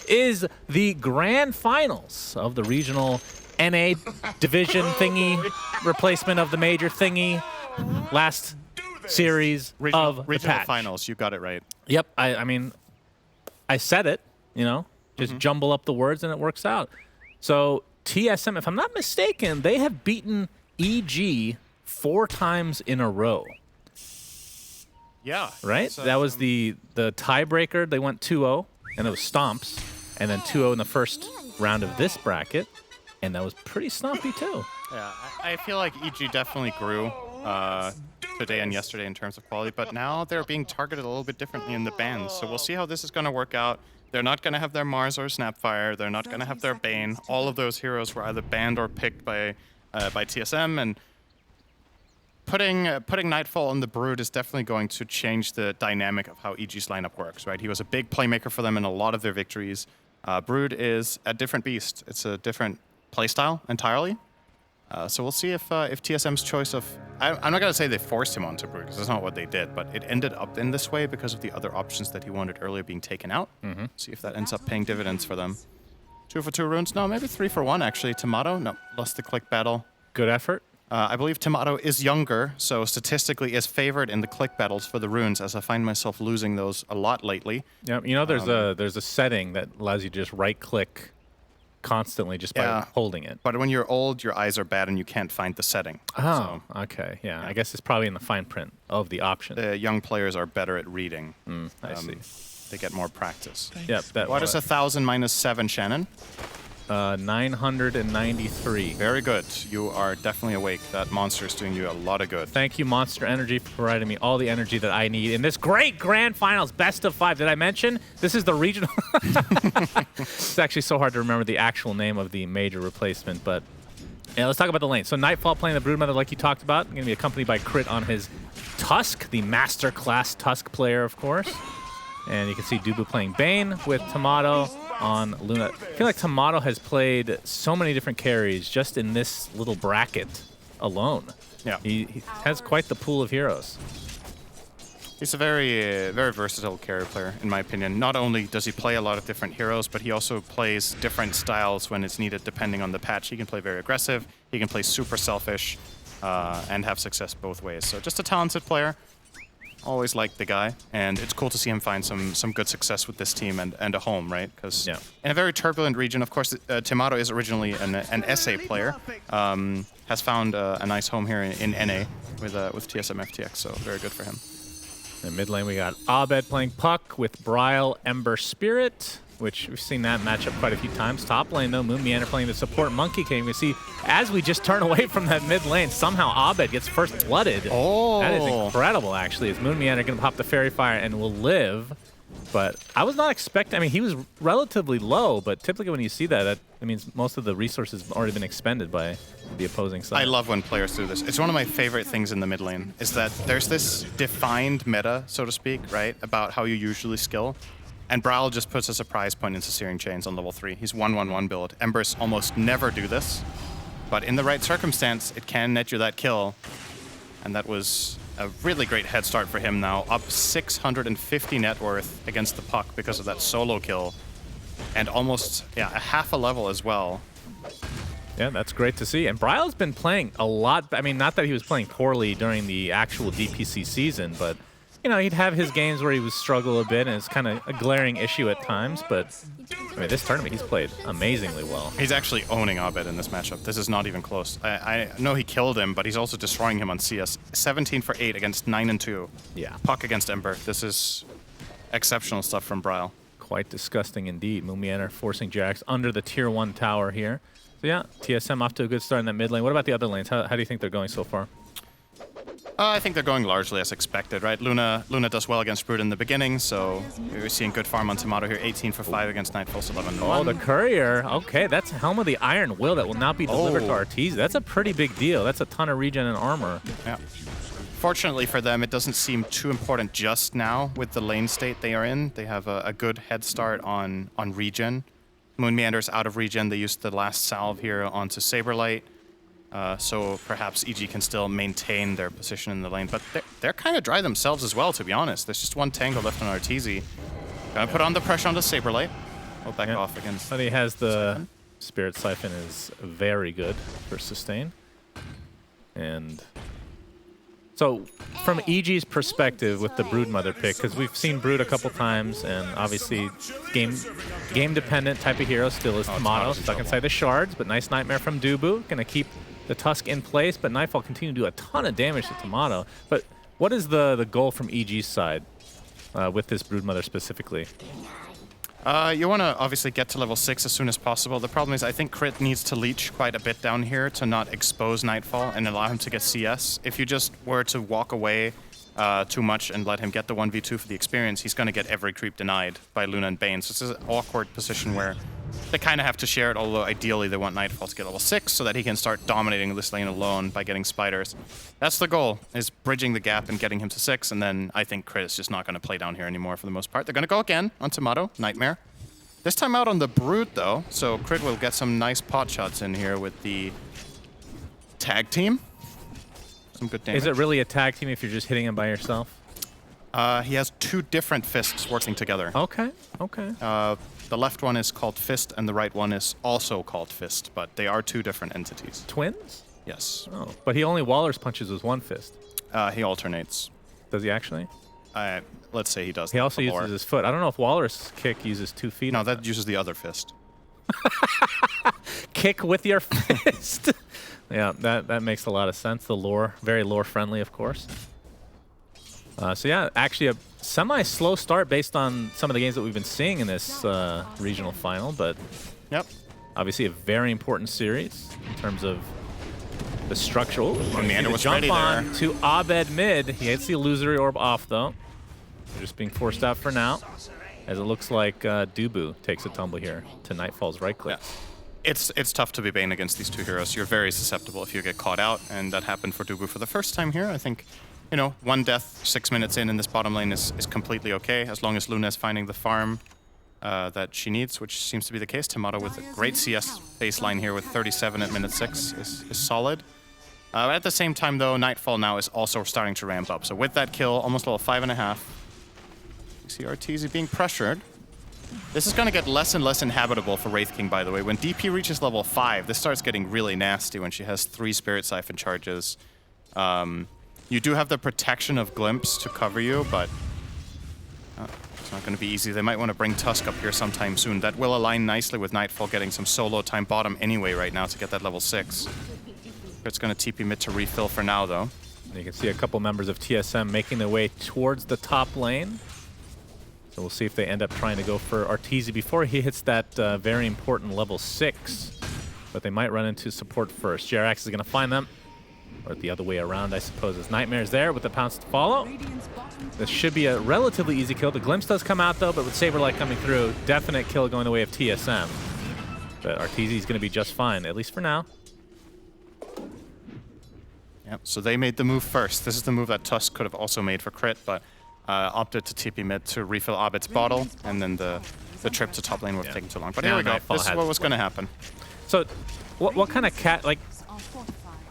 is the grand finals of the regional NA division thingy, replacement of the major thingy, last series of the regional patch. finals. You got it right. Yep, I mean, I said it, you know, just jumble up the words and it works out. So TSM, if I'm not mistaken, they have beaten EG 4 times in a row. Yeah. Right? That was the tiebreaker. They went 2-0, and it was stomps, and then 2-0 in the first round of this bracket, and that was pretty stompy too. Yeah, I feel like EG definitely grew today and yesterday in terms of quality, but now they're being targeted a little bit differently in the bans. So we'll see how this is going to work out. They're not going to have their Mars or Snapfire. They're not going to have their Bane. All of those heroes were either banned or picked by TSM, and putting Nightfall on the Brood is definitely going to change the dynamic of how EG's lineup works, right? He was a big playmaker for them in a lot of their victories. Brood is a different beast. It's a different playstyle entirely. So we'll see if TSM's choice of... I'm not going to say they forced him onto Brood, because that's not what they did, but it ended up in this way because of the other options that he wanted earlier being taken out. See if that ends up paying dividends for them. 2 for 2 runes? No, maybe 3 for 1, actually. Tomato? No, lost the click battle. Good effort. I believe Tomato is younger, so statistically is favored in the click battles for the runes, as I find myself losing those a lot lately. Yeah, you know, there's a setting that allows you to just right-click constantly just by holding it. But when you're old, your eyes are bad and you can't find the setting. Oh, so, okay. Yeah, I guess it's probably in the fine print of the option. The young players are better at reading. I see. They get more practice. Yep. What is 1,000 minus 7, Shannon? 993. Very good. You are definitely awake. That monster is doing you a lot of good. Thank you, Monster Energy, for providing me all the energy that I need in this great grand finals, best of 5. Did I mention this is the regional? It's actually so hard to remember the actual name of the major replacement, but yeah, let's talk about the lane. So Nightfall playing the Broodmother like you talked about, going to be accompanied by Crit on his Tusk, the master class Tusk player, of course. And you can see Dubu playing Bane with Tomato on Luna. I feel like Tomato has played so many different carries just in this little bracket alone. Yeah. He has quite the pool of heroes. He's a very, very versatile carry player, in my opinion. Not only does he play a lot of different heroes, but he also plays different styles when it's needed, depending on the patch. He can play very aggressive, he can play super selfish, and have success both ways. So just a talented player. Always liked the guy, and it's cool to see him find some good success with this team and a home, right? Because in a very turbulent region, of course, Tomato is originally an SA player, has found a nice home here in NA with TSM FTX, so very good for him. In mid lane, we got Abed playing Puck with Bryle Ember Spirit, which we've seen that matchup quite a few times. Top lane, though, Moon Meander playing the support Monkey King. We see, as we just turn away from that mid lane, somehow Abed gets first blooded. Oh! That is incredible, actually. Is Moon Meander going to pop the Fairy Fire and will live? But I was not expecting... I mean, he was relatively low, but typically when you see that, that means most of the resources have already been expended by the opposing side. I love when players do this. It's one of my favorite things in the mid lane, is that there's this defined meta, so to speak, right, about how you usually skill. And Bryle just puts a surprise point into Searing Chains on level 3. He's 1-1-1 build. Embers almost never do this, but in the right circumstance, it can net you that kill. And that was a really great head start for him now. Up 650 net worth against the Puck because of that solo kill. And almost, a half a level as well. Yeah, that's great to see. And Bryle's been playing a lot. I mean, not that he was playing poorly during the actual DPC season, but you know, he'd have his games where he would struggle a bit, and it's kind of a glaring issue at times, but I mean, this tournament, he's played amazingly well. He's actually owning Abed in this matchup. This is not even close. I know he killed him, but he's also destroying him on CS. 17 for 8 against 9 and 2. Yeah. Puck against Ember. This is exceptional stuff from Bryle. Quite disgusting indeed. Mumianer forcing Jax under the tier 1 tower here. So yeah, TSM off to a good start in that mid lane. What about the other lanes? How do you think they're going so far? I think they're going largely as expected, right? Luna does well against Brood in the beginning, so we're seeing good farm on Tomato here. 18 for 5 against Nightfall's 11-1. Oh, the Courier. Okay, that's Helm of the Iron Will that will not be delivered to Arteezy. That's a pretty big deal. That's a ton of regen and armor. Yeah. Fortunately for them, it doesn't seem too important just now with the lane state they are in. They have a good head start on regen. Moon Meander's out of regen. They used the last salve here onto Saberlight. So perhaps EG can still maintain their position in the lane. But they're kind of dry themselves as well, to be honest. There's just one tango left on Arteezy. Gonna put on the pressure onto Saberlight. We'll back off against. But he has the Spirit Siphon is very good for sustain. And so from EG's perspective with the Broodmother pick, because we've seen Brood a couple times, and obviously game dependent type of hero still is Tomato, stuck inside the shards, but nice Nightmare from Dubu, gonna keep the Tusk in place, but Nightfall continue to do a ton of damage to Tomato. But what is the goal from EG's side with this Broodmother specifically? You want to obviously get to level 6 as soon as possible. The problem is I think Crit needs to leech quite a bit down here to not expose Nightfall and allow him to get CS. If you just were to walk away too much and let him get the 1v2 for the experience, he's going to get every creep denied by Luna and Bane. So this is an awkward position where they kind of have to share it, although ideally they want Nightfall to get level 6 so that he can start dominating this lane alone by getting spiders. That's the goal, is bridging the gap and getting him to 6, and then I think Crit is just not going to play down here anymore for the most part. They're going to go again on Tomato, Nightmare. This time out on the Brood, though, so Crit will get some nice pot shots in here with the tag team. Some good damage. Is it really a tag team if you're just hitting him by yourself? He has 2 different fists working together. Okay, okay. The left one is called Fist, and the right one is also called Fist, but they are 2 different entities. Twins? Yes. Oh, but he only Waller's punches with 1 fist. He alternates. Does he actually? Let's say he does. He also uses his foot. I don't know if Waller's kick uses 2 feet. No, that uses the other fist. Kick with your fist. Yeah, that makes a lot of sense. The lore, very lore friendly, of course. So yeah, actually a semi-slow start based on some of the games that we've been seeing in this regional final, but yep, obviously a very important series in terms of the structure. Commander was jump ready on there. to Abed mid. He hits the illusory orb off though. They're just being forced out for now, as it looks like Dubu takes a tumble here to Nightfall's right click. Yeah. It's tough to be Bane against these 2 heroes. You're very susceptible if you get caught out, and that happened for Dubu for the first time here. I think, you know, 1 death 6 minutes in this bottom lane is completely okay, as long as Luna is finding the farm that she needs, which seems to be the case. Tomato with a great CS baseline here with 37 at minute 6 is solid. At the same time, though, Nightfall now is also starting to ramp up. So with that kill, almost level 5.5, you see Arteezy being pressured. This is going to get less and less inhabitable for Wraith King, by the way. When DP reaches level 5, this starts getting really nasty when she has 3 Spirit Siphon charges. You do have the protection of Glimpse to cover you, but it's not going to be easy. They might want to bring Tusk up here sometime soon. That will align nicely with Nightfall getting some solo time bottom anyway right now to get that level 6. It's going to TP mid to refill for now, though. And you can see a couple members of TSM making their way towards the top lane. So we'll see if they end up trying to go for Arteezy before he hits that very important level 6. But they might run into support first. Jerax is going to find them. Or the other way around, I suppose, as Nightmare's there with the pounce to follow. This should be a relatively easy kill. The Glimpse does come out, though, but with Saberlight coming through, definite kill going the way of TSM. But Arteezy's going to be just fine, at least for now. Yep, so they made the move first. This is the move that Tusk could have also made for Crit, but opted to TP mid to refill Abed's bottle, and then the trip to top lane would have taken too long. But here we go. This is what was going to happen. So what kind of like,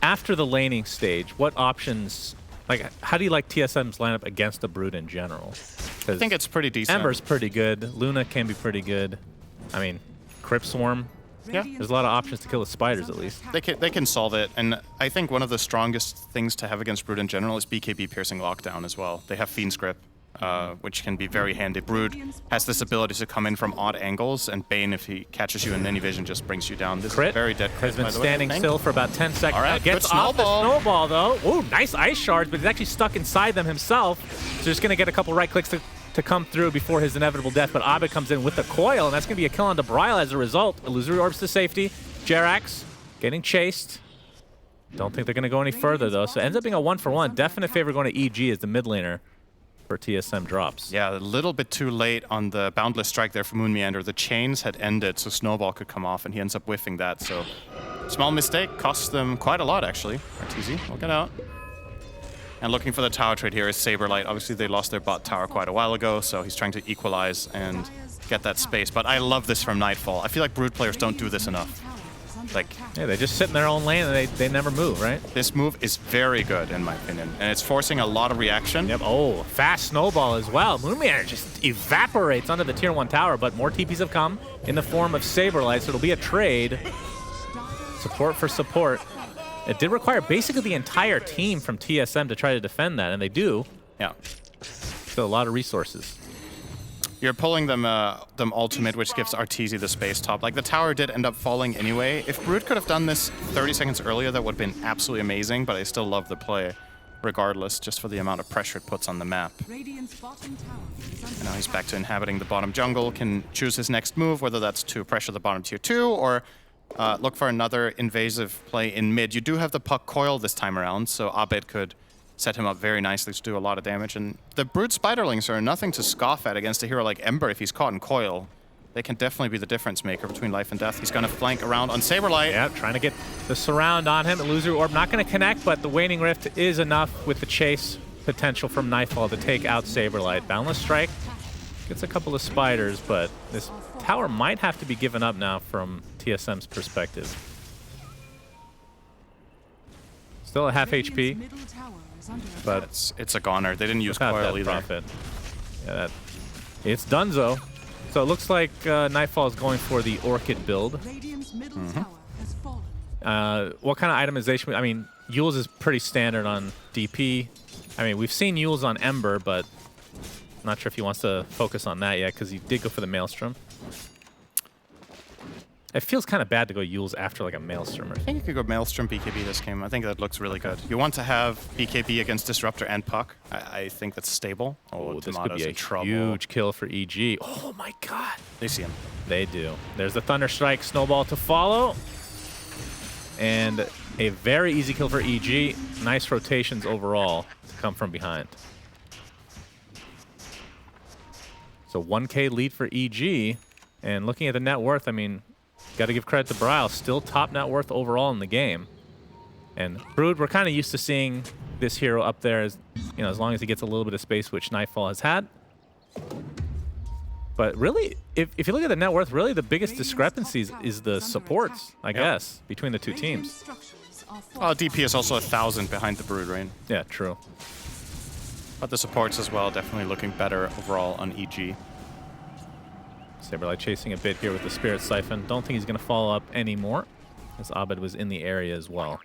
after the laning stage, what options, like, how do you like TSM's lineup against the Brood in general? I think it's pretty decent. Ember's pretty good. Luna can be pretty good. I mean, Crypt Swarm. Yeah, there's a lot of options to kill the spiders, at least. They can solve it, and I think one of the strongest things to have against Brood in general is BKB piercing lockdown as well. They have Fiend's Grip, which can be very handy. Brood has this ability to come in from odd angles, and Bane, if he catches you in any vision, just brings you down. This Crit is very dead. Crit, has been standing still for about 10 seconds. All right, gets off the snowball, though. Ooh, nice ice shards, but he's actually stuck inside them himself. So just going to get a couple right clicks to come through before his inevitable death, but Abed comes in with the coil, and that's going to be a kill on Debrile as a result. Illusory Orbs to safety. Jerax getting chased. Don't think they're going to go any further, though, so it ends up being a 1-for-1. Definite favor going to EG as the mid laner for TSM drops. Yeah, a little bit too late on the Boundless Strike there for Moon Meander. The chains had ended, so Snowball could come off, and he ends up whiffing that, so small mistake. Costs them quite a lot, actually. Arteezy will get out. And looking for the tower trade here is Saberlight. Obviously, they lost their bot tower quite a while ago, so he's trying to equalize and get that space. But I love this from Nightfall. I feel like Brood players don't do this enough. Like, Yeah, they just sit in their own lane and they never move, right? this move is very good in my opinion, and it's forcing a lot of reaction. Yep. Oh, fast snowball as well. Moonmanor just evaporates onto the tier 1 tower, but more TPs have come in the form of Saberlight, so it'll be a trade. Support for support. It did require basically the entire team from TSM to try to defend that, and they do. Yeah. Still a lot of resources. You're pulling them ultimate, which gives Arteezy the space top. Like, the tower did end up falling anyway. If Brood could have done this 30 seconds earlier, that would have been absolutely amazing, but I still love the play regardless, just for the amount of pressure it puts on the map. And now he's back to inhabiting the bottom jungle, can choose his next move, whether that's to pressure the bottom tier 2 or look for another invasive play in mid. You do have the puck coil this time around, so Abed could set him up very nicely to do a lot of damage. And the Brood Spiderlings are nothing to scoff at against a hero like Ember if he's caught in coil. They can definitely be the difference maker between life and death. He's going to flank around on Saberlight. Yeah, trying to get the surround on him. Illusory Orb not going to connect, but the Waning Rift is enough with the chase potential from Nightfall to take out Saberlight. Boundless Strike gets a couple of spiders, but this tower might have to be given up now from TSM's perspective. Still at half HP, but It's a goner. They didn't use without coil that either. profit. Yeah, it's Dunzo. So it looks like Nightfall is going for the Orchid build. What kind of itemization? I mean, Yule's is pretty standard on DP. I mean, we've seen Yule's on Ember, but I'm not sure if he wants to focus on that yet because he did go for the Maelstrom. It feels kind of bad to go Yule's after like a Maelstrom. I think you could go Maelstrom BKB this game. I think that looks really good. You want to have BKB against Disruptor and Puck. I think that's stable. Oh, this could Tomato's be a in trouble. huge kill for EG. Oh my god. They see him. They do. There's the Thunder Strike snowball to follow. And a very easy kill for EG. Nice rotations overall to come from behind. So 1K lead for EG. And looking at the net worth, I mean, got to give credit to Brile. Still top net worth overall in the game. And Brood, we're kind of used to seeing this hero up there as, you know, as long as he gets a little bit of space, which Nightfall has had. But really, if you look at the net worth, really the biggest discrepancies is the supports, I guess, between the two teams. Well, DP is also 1,000 behind the Brood, right? Yeah, true. But the supports as well, definitely looking better overall on EG. Saberlight chasing a bit here with the Spirit Siphon. Don't think he's going to follow up anymore, as Abed was in the area as well.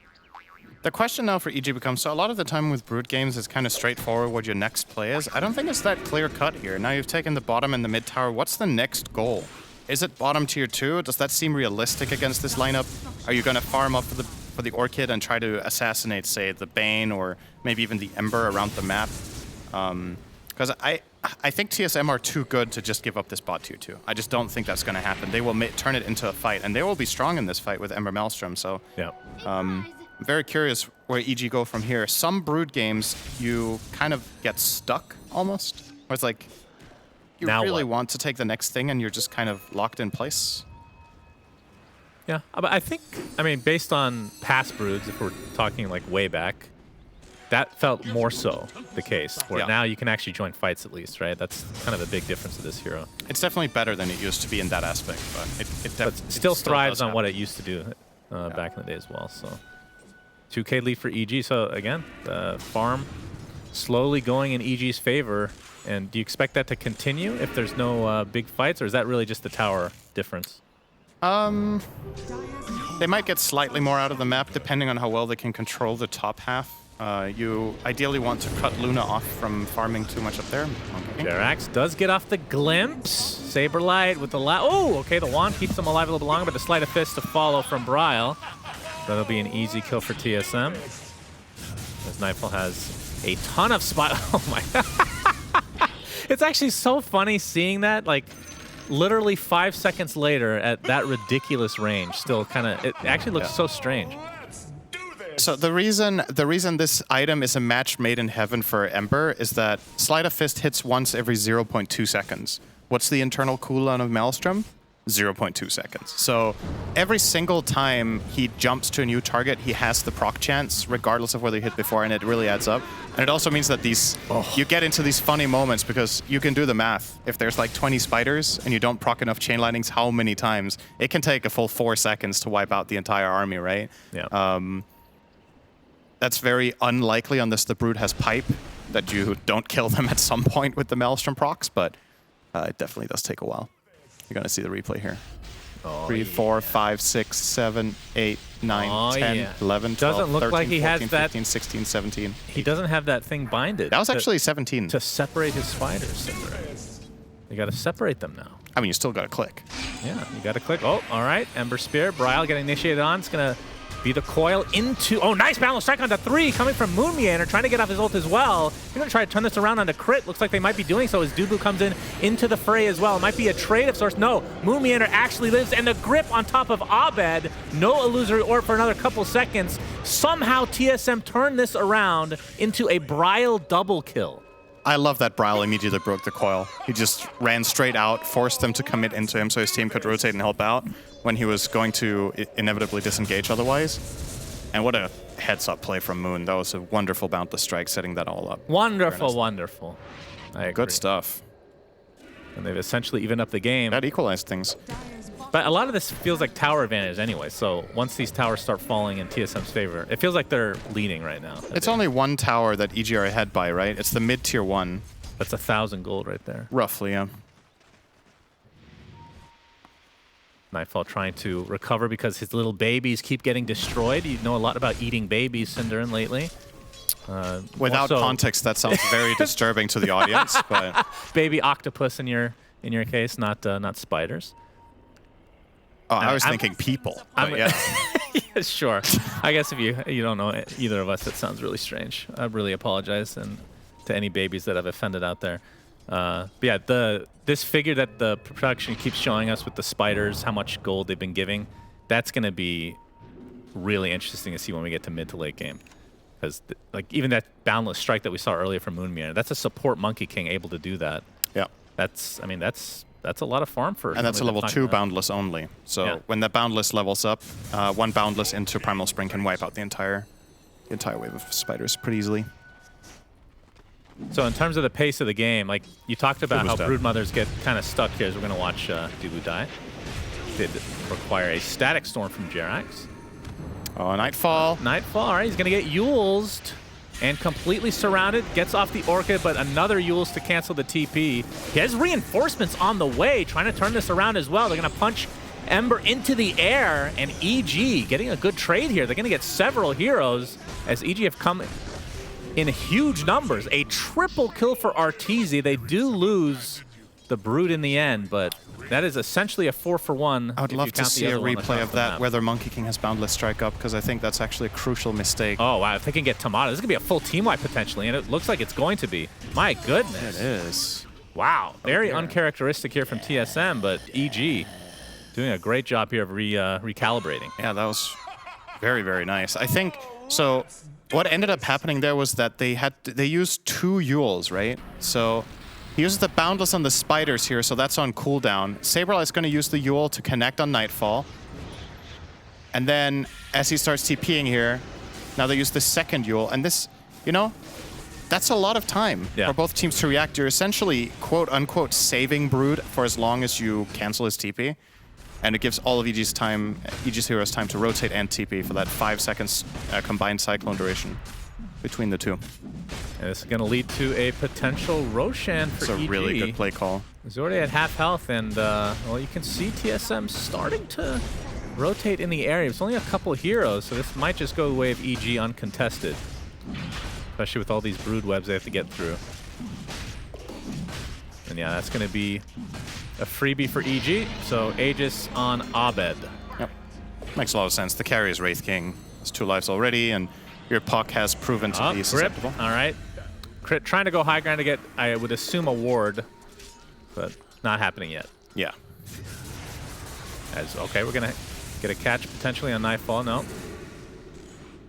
The question now for EG becomes, so a lot of the time with Brood games, it's kind of straightforward what your next play is. I don't think it's that clear cut here. Now you've taken the bottom and the mid tower. What's the next goal? Is it bottom tier 2? Does that seem realistic against this lineup? Are you going to farm up for the Orchid and try to assassinate, say, the Bane or maybe even the Ember around the map? Because I think TSM are too good to just give up this bot tier 2. I just don't think that's going to happen. They will turn it into a fight, and they will be strong in this fight with Ember Maelstrom. So Yeah. I'm very curious where EG go from here. Some Brood games, you kind of get stuck almost. Where it's like, you Now really what? want to take the next thing, and you're just kind of locked in place. Yeah, but I think, I mean, based on past Broods, if we're talking like way back, that felt more so the case. Where Yeah. now you can actually join fights at least, right? That's kind of a big difference of this hero. It's definitely better than it used to be in that aspect, but But still thrives does on what happen. it used to do back in the day as well. So 2K lead for EG. So again, the farm slowly going in EG's favor. And do you expect that to continue if there's no big fights, or is that really just the tower difference? They might get slightly more out of the map depending on how well they can control the top half. You ideally want to cut Luna off from farming too much up there. Okay. Jerax does get off the glimpse. Saberlight with the oh, okay, the wand keeps them alive a little bit longer, but the sleight of fist to follow from Brile. That'll be an easy kill for TSM. As Nightfall has a ton of spot. Oh my. It's actually so funny seeing that, like, literally 5 seconds later at that ridiculous range. Still kind of, it actually looks so strange. So the reason this item is a match made in heaven for Ember is that Sleight of Fist hits once every 0.2 seconds. What's the internal cooldown of Maelstrom? 0.2 seconds. So every single time he jumps to a new target, he has the proc chance, regardless of whether he hit before, and it really adds up. And it also means that you get into these funny moments because you can do the math. If there's like 20 spiders and you don't proc enough chain lightnings, how many times? It can take a full 4 seconds to wipe out the entire army, right? Yeah. That's very unlikely unless the Brood has pipe, that you don't kill them at some point with the Maelstrom procs, but it definitely does take a while. You're going to see the replay here. 3, 4, 5, 6, 7, 8, 9, 10, 11, 12, doesn't look 13, like he 14, has that. 15, 16, 17. He doesn't have that thing binded. That was actually 17. To separate his spiders. You got to separate them now. I mean, you still got to click. Yeah, you got to click. Oh, all right. Ember Spear. Bryle getting initiated on. It's going to be the coil into... Oh, nice balance strike onto 3 coming from Moon Meander, trying to get off his ult as well. He's going to try to turn this around onto Crit. Looks like they might be doing so as Dubu comes in into the fray as well. It might be a trade of sorts. No, Moon Meander actually lives, and the grip on top of Abed. No illusory orb for another couple seconds. Somehow TSM turned this around into a Bryle double kill. I love that Bryle immediately broke the coil. He just ran straight out, forced them to commit into him so his team could rotate and help out when he was going to inevitably disengage otherwise. And what a heads-up play from Moon. That was a wonderful boundless strike, setting that all up. Wonderful, wonderful. I agree. Good stuff. And they've essentially evened up the game. That equalized things. But a lot of this feels like tower advantage anyway, so once these towers start falling in TSM's favor, it feels like they're leading right now. It's only one tower that EG are ahead by, right? It's the mid-tier 1. That's 1,000 gold right there. Roughly, yeah. Nightfall trying to recover because his little babies keep getting destroyed. You know a lot about eating babies, Cinderin, lately. Without context, that sounds very disturbing to the audience. But baby octopus in your case, not spiders. Oh, I was thinking people. Yeah. Yeah, sure. I guess if you don't know either of us, it sounds really strange. I really apologize and to any babies that I've offended out there. But yeah, this figure that the production keeps showing us with the spiders, how much gold they've been giving, that's going to be really interesting to see when we get to mid to late game. Because like even that boundless strike that we saw earlier from Moonmere, that's a support Monkey King able to do that. Yeah. That's a lot of farm for. And that's a level 2 boundless only. So when that boundless levels up, 1 boundless into Primal Spring can wipe out the entire wave of spiders pretty easily. So in terms of the pace of the game, like you talked about how Broodmothers get kind of stuck here as we're going to watch Dubu die. Did require a static storm from Jerax. Oh, Nightfall. Nightfall, all right, he's going to get Yules'd and completely surrounded. Gets off the Orchid, but another Yules to cancel the TP. He has reinforcements on the way, trying to turn this around as well. They're going to punch Ember into the air, and EG getting a good trade here. They're going to get several heroes as EG have come in huge numbers. A triple kill for Arteezy. They do lose the Brood in the end, but that is essentially a 4-for-1. I would love to see a replay of that, whether Monkey King has Boundless Strike up, because I think that's actually a crucial mistake. Oh, wow. If they can get Tomato, this is going to be a full team wipe potentially, and it looks like it's going to be. My goodness. It is. Wow. Very uncharacteristic here from TSM, but EG doing a great job here of recalibrating. Yeah, that was very, very nice. I think, so what ended up happening there was that they used 2 Yules, right? So he uses the Boundless on the Spiders here, so that's on cooldown. Saberlight is going to use the Yule to connect on Nightfall. And then, as he starts TPing here, now they use the second Yule. And this, you know, that's a lot of time for both teams to react. You're essentially, quote-unquote, saving Brood for as long as you cancel his TP. And it gives all of EG's heroes time to rotate and TP for that 5 seconds combined Cyclone duration between the two. And this is going to lead to a potential Roshan for EG. It's a really good play call. He's already at half health, and well, you can see TSM starting to rotate in the area. It's only a couple heroes, so this might just go the way of EG uncontested, especially with all these Brood webs they have to get through. And yeah, that's going to be a freebie for EG, so Aegis on Abed. Yep. Makes a lot of sense. The carry is Wraith King. Has 2 lives already, and your puck has proven to be susceptible. All right. Crit trying to go high ground to get, I would assume, a ward, but not happening yet. Yeah. Okay, we're going to get a catch potentially on Nightfall. No.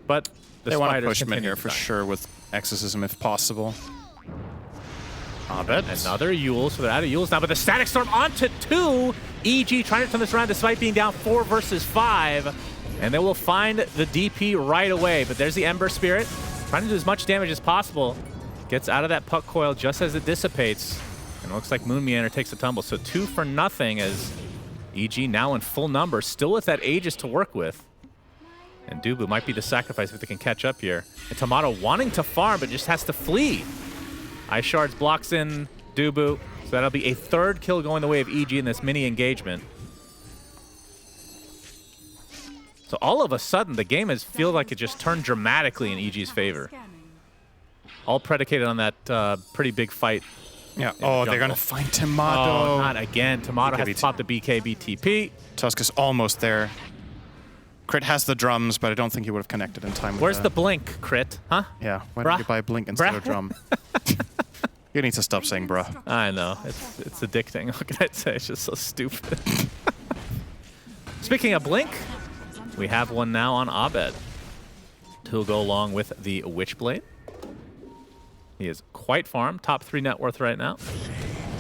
But the they want to push him in here for sure with Exorcism if possible. Abed. Another Yule, so they're out of Yules now, but the Static Storm onto 2. EG trying to turn this around despite being down 4 versus 5. And they will find the DP right away. But there's the Ember Spirit, trying to do as much damage as possible. Gets out of that puck coil just as it dissipates. And it looks like Moon Meander takes a tumble. So 2 for nothing as EG now in full numbers, still with that Aegis to work with. And Dubu might be the sacrifice if they can catch up here. And Tomato wanting to farm, but just has to flee. Ice Shards blocks in Dubu. So that'll be a 3rd kill going the way of EG in this mini engagement. So all of a sudden, the game has feels like it just turned dramatically in EG's favor. All predicated on that pretty big fight. Yeah. Oh, they're going to find Tomato. Oh, not again. Tomato has to pop the BKB TP. Tusk is almost there. Crit has the drums, but I don't think he would have connected in time. Where's the blink, Crit? Huh? Yeah. Why don't you buy blink instead of drum? You need to stop saying bruh. I know. It's addicting. What can I say? It's just so stupid. Speaking of blink, we have one now on Abed. Who'll go along with the Witchblade. He is quite farmed. Top 3 net worth right now.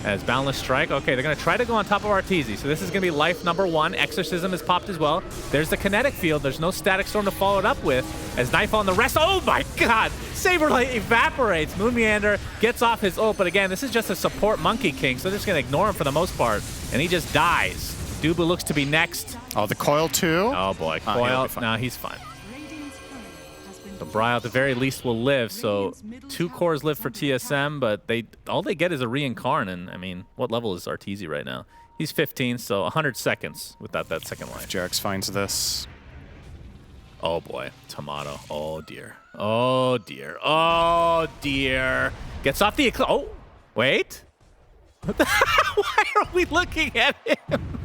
As Boundless Strike. Okay, they're going to try to go on top of Arteezy. So this is going to be life number 1. Exorcism is popped as well. There's the Kinetic Field. There's no Static Storm to follow it up with. As Nightfall and the rest. Oh my god! Saberlight evaporates. Moon Meander gets off his ult. But again, this is just a support Monkey King. So they're just going to ignore him for the most part. And he just dies. Dubu looks to be next. Oh, the Coil too? Oh boy. Coil. No, he's fine. So Bry at the very least will live, so 2 cores live for TSM, but all they get is a reincarn, and I mean, what level is Arteezy right now? He's 15, so 100 seconds without that second life. Jarex finds this. Oh boy, Tomato. Oh dear. Oh dear. Oh dear. Gets off the Eclipse. Oh, wait. Why are we looking at him?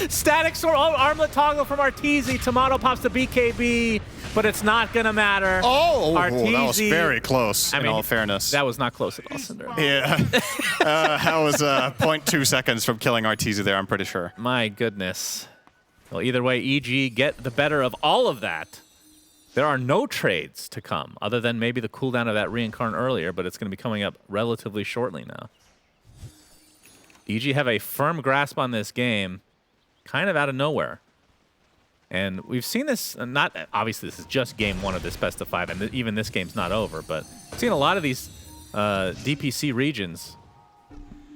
Static Storm, Armlet Toggle from Arteezy. Tomato pops the BKB, but it's not going to matter. Oh, Arteezy, that was very close, in all fairness. That was not close at all, Cinder. Yeah. That was 0.2 seconds from killing Arteezy there, I'm pretty sure. My goodness. Well, either way, EG get the better of all of that. There are no trades to come, other than maybe the cooldown of that reincarn earlier, but it's going to be coming up relatively shortly now. EG have a firm grasp on this game, kind of out of nowhere. And we've seen this, not obviously this is just game 1 of this best of 5, and even this game's not over, but we've seen a lot of these DPC regions.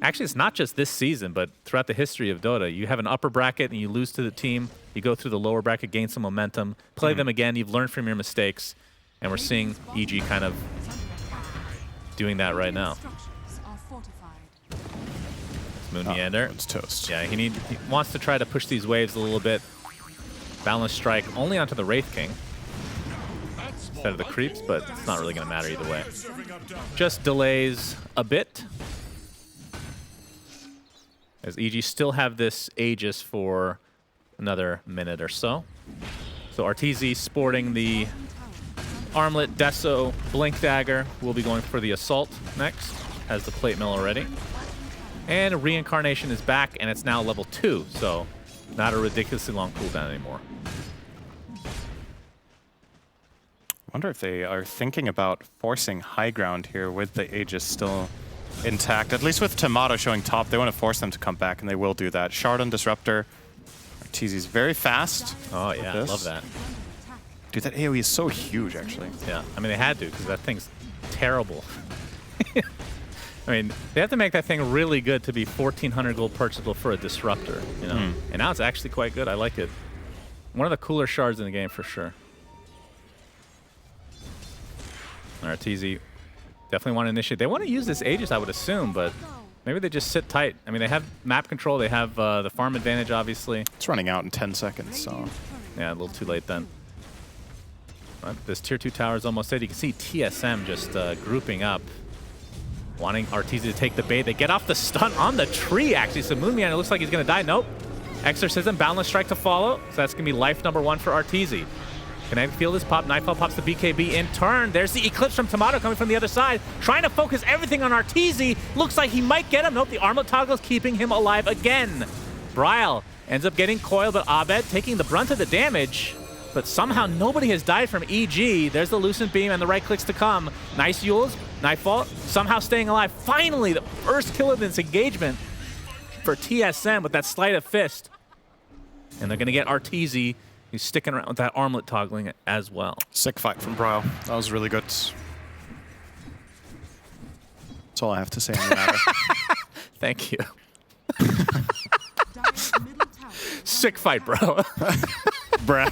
Actually, it's not just this season, but throughout the history of Dota. You have an upper bracket and you lose to the team, you go through the lower bracket, gain some momentum, play them again, you've learned from your mistakes, and we're seeing EG kind of doing that right now. Moon Meander. It's toast. Yeah, he wants to try to push these waves a little bit. Balance Strike only onto the Wraith King instead of the creeps, but it's not really going to matter either way. Just delays a bit. As EG still have this Aegis for another minute or so. So Arteezy sporting the Armlet, Deso, Blink Dagger. We'll be going for the Assault next. Has the Plate Mill already. And Reincarnation is back, and it's now level 2, so not a ridiculously long cooldown anymore. I wonder if they are thinking about forcing high ground here with the Aegis still intact. At least with Tomato showing top, they want to force them to come back, and they will do that. Shard on Disruptor. Arteezy's very fast. Oh yeah, I love that. Dude, that AoE is so huge, actually. Yeah, I mean, they had to, because that thing's terrible. I mean, they have to make that thing really good to be 1,400 gold purchasable for a Disruptor, you know? And now it's actually quite good. I like it. One of the cooler shards in the game, for sure. Arteezy definitely want to initiate. They want to use this Aegis, I would assume, but maybe they just sit tight. I mean, they have map control. They have the farm advantage, obviously. It's running out in 10 seconds, so... Yeah, a little too late then. But this tier 2 tower is almost dead. You can see TSM just grouping up, wanting Arteezy to take the bait. They get off the stun on the tree, actually. So Moon Meander looks like he's going to die. Nope. Exorcism, Boundless Strike to follow. So that's going to be life number 1 for Arteezy. Can I feel this pop? Nightfall pops the BKB in turn. There's the Eclipse from Tomato coming from the other side, trying to focus everything on Arteezy. Looks like he might get him. Nope, the Armlet Toggle is keeping him alive again. Bryle ends up getting coiled, but Abed taking the brunt of the damage. But somehow nobody has died from EG. There's the Lucent Beam and the right clicks to come. Nice Yules. Nightfall somehow staying alive. Finally, the first kill of this engagement for TSM with that sleight of fist. And they're going to get Arteezy, who's sticking around with that armlet toggling as well. Sick fight from Bryle. That was really good. That's all I have to say on the matter. Thank you. Sick fight, bro. Bruh.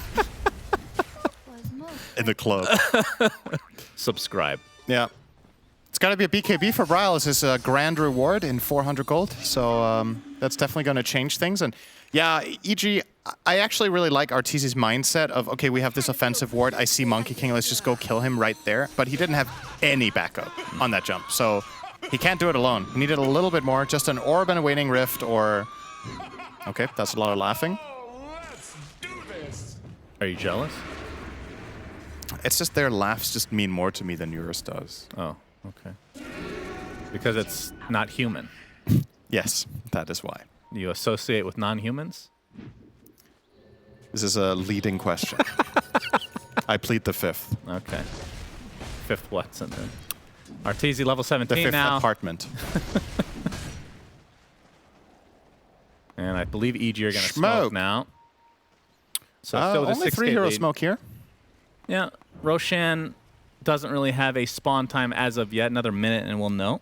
In the club. Subscribe. Yeah. It's got to be a BKB for Bryle as his grand reward in 400 gold. So that's definitely going to change things. And yeah, EG, I actually really like Arteezy's mindset of, okay, we have this offensive ward. I see Monkey King. Let's just go kill him right there. But he didn't have any backup on that jump. So he can't do it alone. He needed a little bit more. Just an orb and a waning rift or... Okay, that's a lot of laughing. Are you jealous? It's just their laughs just mean more to me than yours does. Oh, okay. Because it's not human. Yes, that is why. You associate with non-humans? This is a leading question. I plead the fifth. Okay. Fifth what, something? Arteezy level 17 The fifth now. apartment. And I believe EG are going to smoke now. So still with a only 6K 3 hero lead. smoke here. Yeah, Roshan doesn't really have a spawn time as of yet. Another minute and we'll know.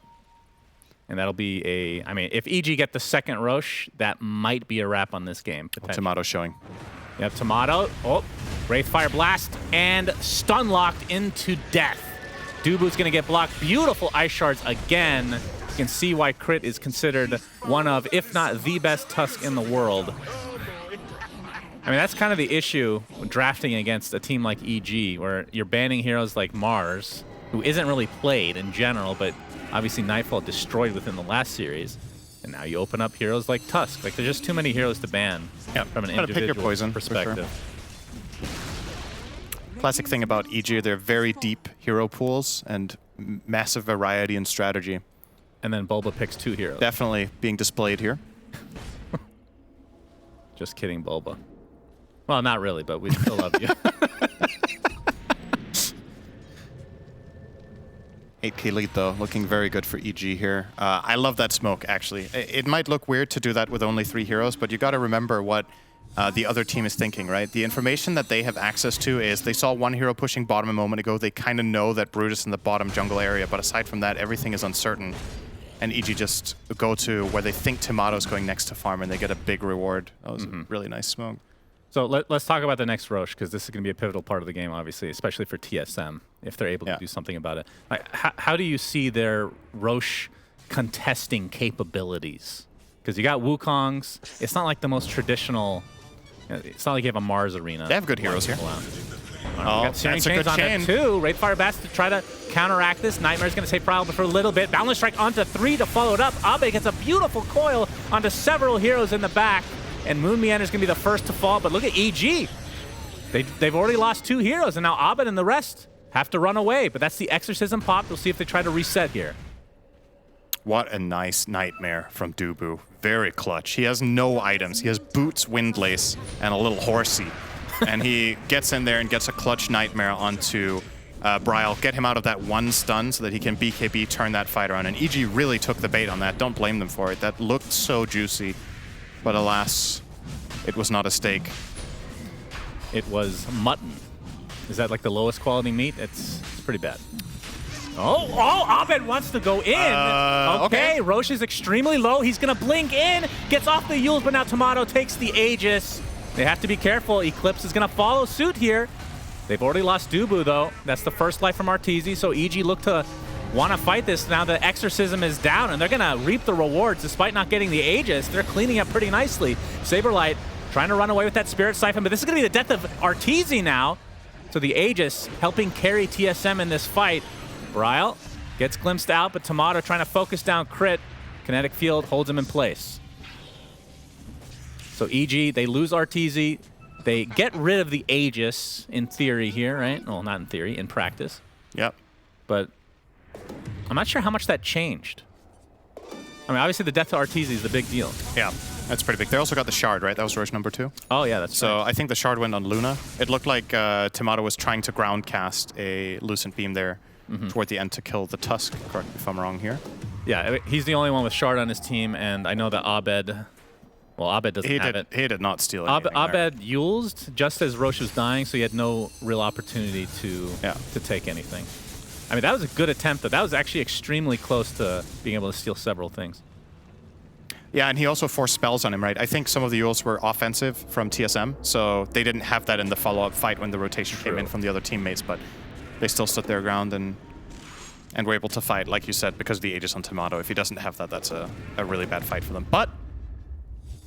And that'll be a... I mean, if EG get the second Rosh, that might be a wrap on this game. Tomato showing. Yep, Tomato. Oh, Wraithfire Blast and stun locked into death. Dubu's going to get blocked. Beautiful Ice Shards again. You can see why Crit is considered one of, if not the best Tusk in the world. I mean, that's kind of the issue when drafting against a team like EG, where you're banning heroes like Mars, who isn't really played in general, but obviously Nightfall destroyed within the last series. And now you open up heroes like Tusk. Like, there's just too many heroes to ban from an Gotta pick your individual poison, for perspective. sure. Classic thing about EG, they're very deep hero pools and massive variety in strategy. And then Bulba picks 2 heroes. Definitely being displayed here. Just kidding, Bulba. Well, not really, but we still love you. 8K lead, though, looking very good for EG here. I love that smoke, actually. It might look weird to do that with only 3 heroes, but you got to remember what the other team is thinking, right? The information that they have access to is they saw 1 hero pushing bottom a moment ago. They kind of know that Brute is in the bottom jungle area, but aside from that, everything is uncertain. And EG just go to where they think Tomato's going next to farm, and they get a big reward. That was a really nice smoke. So let's talk about the next Rosh, because this is going to be a pivotal part of the game, obviously, especially for TSM, if they're able to do something about it. Like, how do you see their Rosh contesting capabilities? Because you got Wukong's. It's not like the most traditional... It's not like you have a Mars arena. They have good heroes here. Oh, that's a good chain. Too. Wraithfire Bast to try to counteract this. Nightmare's going to save Prowl for a little bit. Boundless Strike onto 3 to follow it up. Abe gets a beautiful coil onto several heroes in the back. And Moon Meander's going to be the first to fall. But look at EG. They've already lost 2 heroes. And now Abed and the rest have to run away. But that's the Exorcism pop. We'll see if they try to reset here. What a nice Nightmare from Dubu. Very clutch. He has no items. He has boots, windlace, and a little horsey. And he gets in there and gets a clutch Nightmare onto Bryle. Get him out of that 1 stun so that he can BKB, turn that fight around. And EG really took the bait on that. Don't blame them for it. That looked so juicy. But alas, it was not a steak. It was mutton. Is that like the lowest quality meat? It's pretty bad. Oh, Abed wants to go in. Okay, Rosh is extremely low. He's going to blink in, gets off the Yules, but now Tomato takes the Aegis. They have to be careful. Eclipse is going to follow suit here. They've already lost Dubu, though. That's the first life from Arteezy, so EG look to want to fight this. Now the Exorcism is down, and they're going to reap the rewards despite not getting the Aegis. They're cleaning up pretty nicely. Saberlight trying to run away with that Spirit Siphon, but this is going to be the death of Arteezy now. So the Aegis helping carry TSM in this fight. Bryle gets glimpsed out, but Tomato trying to focus down Crit. Kinetic Field holds him in place. So EG, they lose Arteezy. They get rid of the Aegis in theory here, right? Well, not in theory, in practice. Yep. But I'm not sure how much that changed. I mean, obviously the death to Arteezy is the big deal. Yeah, that's pretty big. They also got the Shard, right? That was Rosh number 2. Oh, yeah, that's So right. I think the Shard went on Luna. It looked like Tomato was trying to ground cast a Lucent Beam there toward the end to kill the Tusk. Correct me if I'm wrong here. Yeah, I mean, he's the only one with Shard on his team, and I know that Abed... Well, Abed doesn't have it. He did not steal anything Abed used just as Roche was dying, so he had no real opportunity to take anything. I mean, that was a good attempt, though. That was actually extremely close to being able to steal several things. Yeah, and he also forced spells on him, right? I think some of the Yules were offensive from TSM, so they didn't have that in the follow-up fight when the rotation came in from the other teammates, but they still stood their ground and were able to fight, like you said, because of the Aegis on Tomato. If he doesn't have that, that's a really bad fight for them. But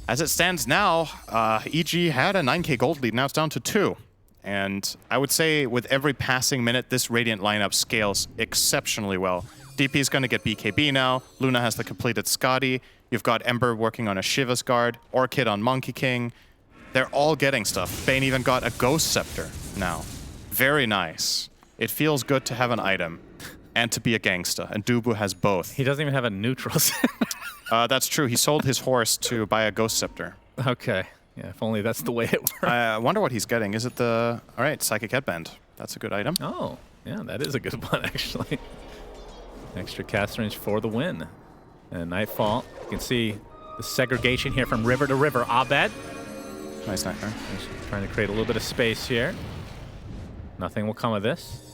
as it stands now, EG had a 9k gold lead. Now it's down to 2. And I would say with every passing minute, this Radiant lineup scales exceptionally well. DP is going to get BKB now. Luna has the completed Skadi. You've got Ember working on a Shiva's Guard. Orchid on Monkey King. They're all getting stuff. Bane even got a Ghost Scepter now. Very nice. It feels good to have an item and to be a gangster. And Dubu has both. He doesn't even have a neutral. That's true. He sold his horse to buy a Ghost Scepter. Okay. Yeah, if only that's the way it works. I wonder what he's getting. Is it the... All right, Psychic Headband. That's a good item. Oh, yeah, that is a good one, actually. Extra cast range for the win. And Nightfall. You can see the segregation here from river to river. Abed. Nice Nightmare. Trying to create a little bit of space here. Nothing will come of this.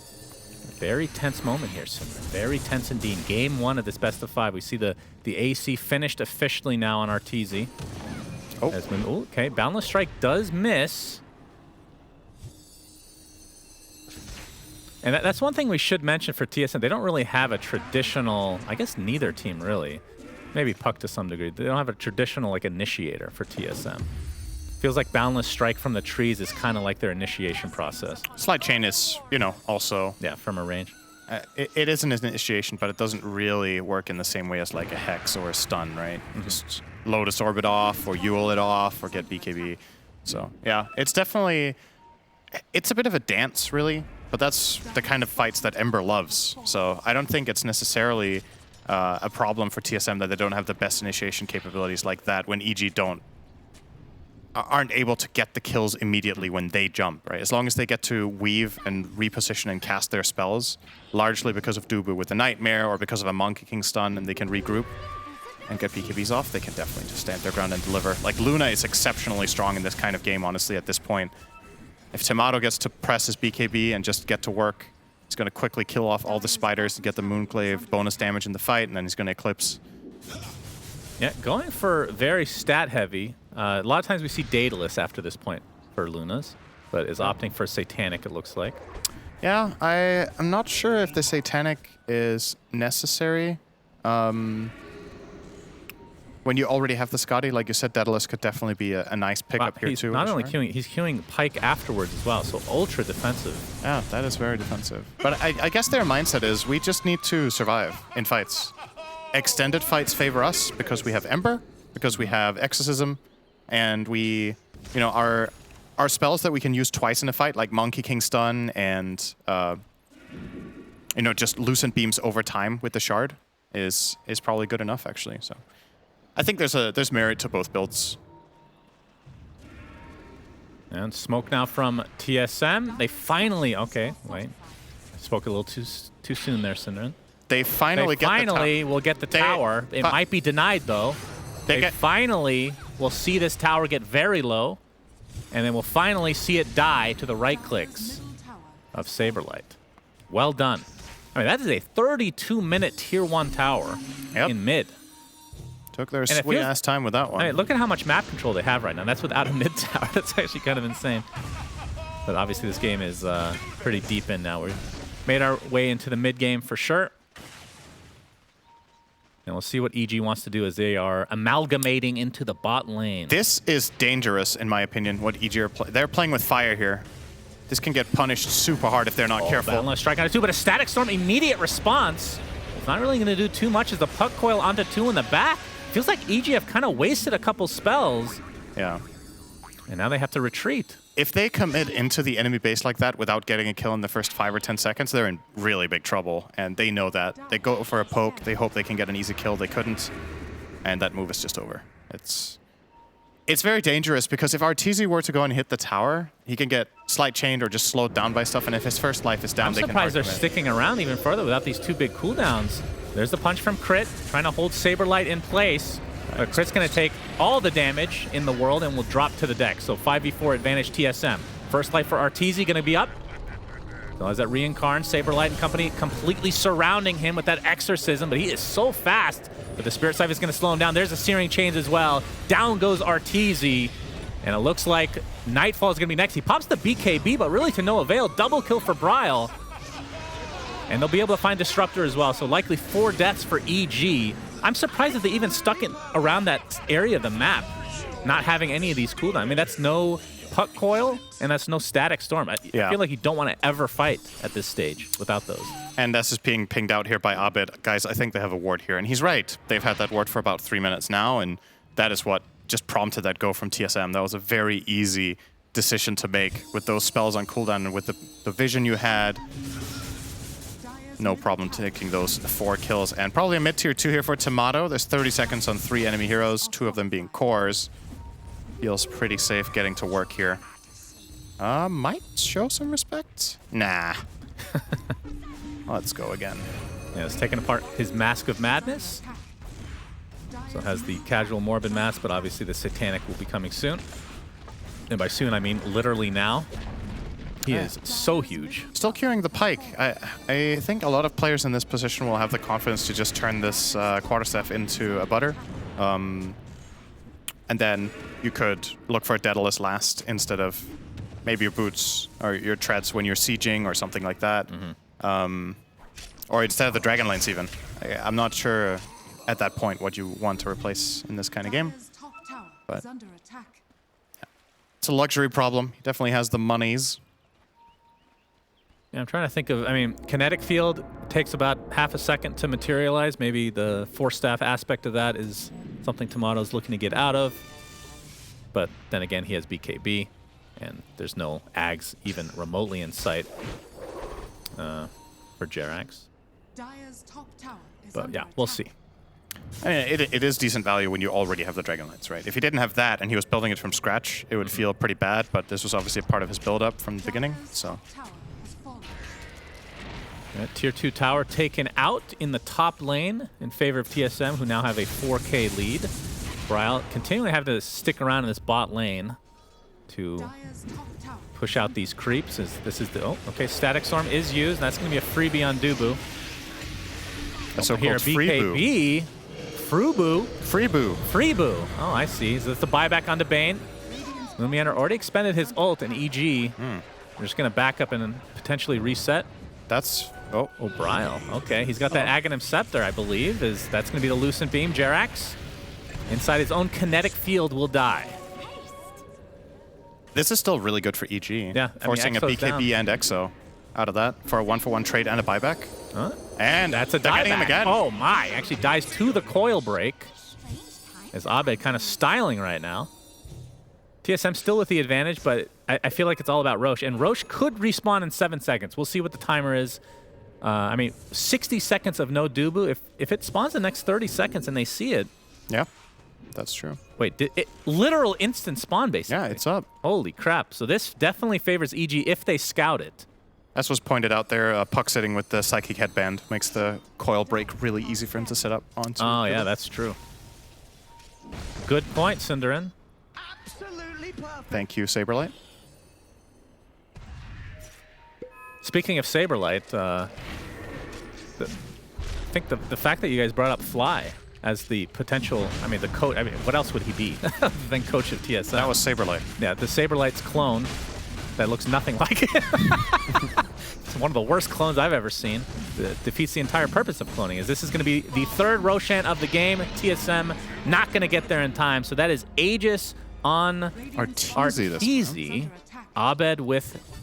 Very tense moment here, Simran. Very tense indeed. Game 1 of this best of 5. We see the AC finished officially now on Arteezy. Oh. Okay, Boundless Strike does miss. And that's one thing we should mention for TSM. They don't really have a traditional, I guess neither team really. Maybe Puck to some degree. They don't have a traditional like initiator for TSM. Feels like Boundless Strike from the trees is kind of like their initiation process. Slide Chain is, you know, also... Yeah, from a range. It is an initiation, but it doesn't really work in the same way as like a Hex or a Stun, right? Just Lotus Orbit off, or Yule it off, or get BKB. So, yeah, it's definitely... It's a bit of a dance, really, but that's the kind of fights that Ember loves. So I don't think it's necessarily a problem for TSM that they don't have the best initiation capabilities like that when EG aren't able to get the kills immediately when they jump, right? As long as they get to weave and reposition and cast their spells, largely because of Dubu with the Nightmare or because of a Monkey King stun, and they can regroup and get BKBs off, they can definitely just stand their ground and deliver. Like, Luna is exceptionally strong in this kind of game, honestly, at this point. If Tomato gets to press his BKB and just get to work, he's going to quickly kill off all the spiders to get the Moonclave bonus damage in the fight, and then he's going to Eclipse. Yeah, going for very stat heavy. A lot of times we see Daedalus after this point for Lunas, but is opting for Satanic, it looks like. Yeah, I'm not sure if the Satanic is necessary. When you already have the Skadi, like you said, Daedalus could definitely be a nice pickup here too. Not only queuing, he's queuing Pike afterwards as well, so ultra defensive. Yeah, that is very defensive. But I guess their mindset is we just need to survive in fights. Extended fights favor us because we have Ember, because we have Exorcism, and we, you know, our spells that we can use twice in a fight, like Monkey King Stun and, you know, just Lucent Beams over time with the Shard is probably good enough, actually. So I think there's merit to both builds. And smoke now from TSM. They finally, okay, wait. I spoke a little too soon there, Synderen. They finally will get the tower. It might be denied, though. They finally will see this tower get very low, and then we'll finally see it die to the right clicks of Saberlight. Well done. I mean, that is a 32-minute Tier 1 tower in mid. Took their sweet-ass time with that one. I mean, look at how much map control they have right now. That's without a mid tower. That's actually kind of insane. But obviously this game is pretty deep in now. We've made our way into the mid game for sure. And we'll see what EG wants to do as they are amalgamating into the bot lane. This is dangerous, in my opinion, what EG are playing. They're playing with fire here. This can get punished super hard if they're not careful. Boundless Strike on 2, but a Static Storm immediate response. It's not really going to do too much as the Puck Coil onto 2 in the back. Feels like EG have kind of wasted a couple spells. Yeah. And now they have to retreat. If they commit into the enemy base like that without getting a kill in the first 5 or 10 seconds, they're in really big trouble. And they know that. They go for a poke. They hope they can get an easy kill. They couldn't. And that move is just over. It's very dangerous because if Arteezy were to go and hit the tower, he can get slide chained or just slowed down by stuff. And if his first life is down, I'm surprised they're sticking around even further without these 2 big cooldowns. There's the punch from Crit, trying to hold Saberlight in place. But Crit's going to take all the damage in the world and will drop to the deck. So 5v4 advantage TSM. First life for Arteezy going to be up. So as that Reincarn, Saberlight and company completely surrounding him with that Exorcism, but he is so fast. But the Spirit Scythe is going to slow him down. There's a Searing Chains as well. Down goes Arteezy. And it looks like Nightfall is going to be next. He pops the BKB, but really to no avail. Double kill for Bryle. And they'll be able to find Disruptor as well. So likely 4 deaths for EG. I'm surprised that they even stuck it around that area of the map, not having any of these cooldowns. I mean, that's no Puck Coil, and that's no Static Storm. I feel like you don't want to ever fight at this stage without those. And this is being pinged out here by Abed. Guys, I think they have a ward here. And he's right. They've had that ward for about 3 minutes now, and that is what just prompted that go from TSM. That was a very easy decision to make with those spells on cooldown and with the vision you had. No problem taking those 4 kills. And probably a mid-tier 2 here for Tomato. There's 30 seconds on 3 enemy heroes, 2 of them being cores. Feels pretty safe getting to work here. Might show some respect? Nah. Let's go again. Yeah, it's taking apart his Mask of Madness. So it has the casual Morbid Mask, but obviously the Satanic will be coming soon. And by soon, I mean literally now. He is so huge. Still curing the Pike. I think a lot of players in this position will have the confidence to just turn this Quarterstaff into a butter. And then you could look for a Daedalus last instead of maybe your boots or your treads when you're sieging or something like that. Or instead of the Dragonlance even. I'm not sure at that point what you want to replace in this kind of game. But it's a luxury problem. He definitely has the monies. Yeah, I'm trying to think of, I mean, Kinetic Field takes about half a second to materialize. Maybe the Force Staff aspect of that is something Tomato's looking to get out of. But then again, he has BKB, and there's no Ags even remotely in sight for Jerax. But yeah, we'll see. I mean, it is decent value when you already have the Dragonlance, right? If he didn't have that and he was building it from scratch, it would feel pretty bad, but this was obviously a part of his build-up from the beginning, so... Tier 2 tower taken out in the top lane in favor of TSM, who now have a 4K lead. Bryle continually have to stick around in this bot lane to push out these creeps. This is the okay. Static Storm is used. That's going to be a freebie on Dubu. So here, BKB, Frubu, Freeboo. Oh, I see. So that's the buyback onto Bane. Lumiander already expended his ult, and EG. We're just going to back up and potentially reset. That's... Oh, Bryle. Okay, he's got that Aghanim Scepter, I believe. That's going to be the Lucent Beam. Jerax, inside his own kinetic field, will die. This is still really good for EG. Yeah, forcing a BKB down. And Exo out of that for a 1-for-1 trade and a buyback. Huh? And that's a getting him again. Oh my, actually dies to the coil break. As Abed kind of styling right now. TSM still with the advantage, but I feel like it's all about Roche. And Roche could respawn in 7 seconds. We'll see what the timer is. I mean, 60 seconds of no Dubu. If it spawns the next 30 seconds and they see it. Yeah, that's true. Wait, literal instant spawn, basically. Yeah, it's up. Holy crap. So this definitely favors EG if they scout it. As was pointed out there, Puck sitting with the Psychic Headband makes the coil break really easy for him to set up onto. Oh, yeah, that's true. Good point, Cinderin. Thank you, Saberlight. Speaking of Saberlight, I think the fact that you guys brought up Fly as the potential, I mean, the coach, I mean, what else would he be other than coach of TSM? That was Saberlight. Yeah, the Saberlight's clone that looks nothing like it. It's one of the worst clones I've ever seen. That defeats the entire purpose of cloning. Is this is going to be the third Roshan of the game. TSM not going to get there in time. So that is Aegis on Arteezy. Abed with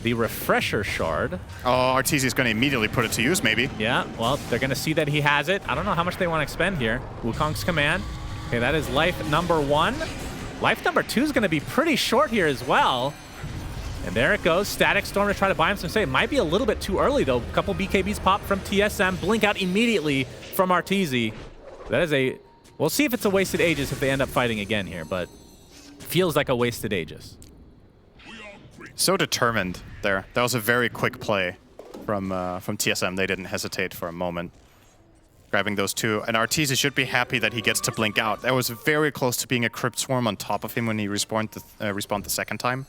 the Refresher Shard. Oh, Arteezy is going to immediately put it to use, maybe. Yeah, well, they're going to see that he has it. I don't know how much they want to expend here. Wukong's command. Okay, that is life number 1. Life number 2 is going to be pretty short here as well. And there it goes. Static Storm to try to buy him some save. Might be a little bit too early, though. A couple BKBs pop from TSM. Blink out immediately from Arteezy. That is a... We'll see if it's a wasted Aegis if they end up fighting again here, but feels like a wasted Aegis. So determined there. That was a very quick play from TSM. They didn't hesitate for a moment. grabbing those two. And Arteezy should be happy that he gets to blink out. That was very close to being a Crypt Swarm on top of him when he respawned the second time.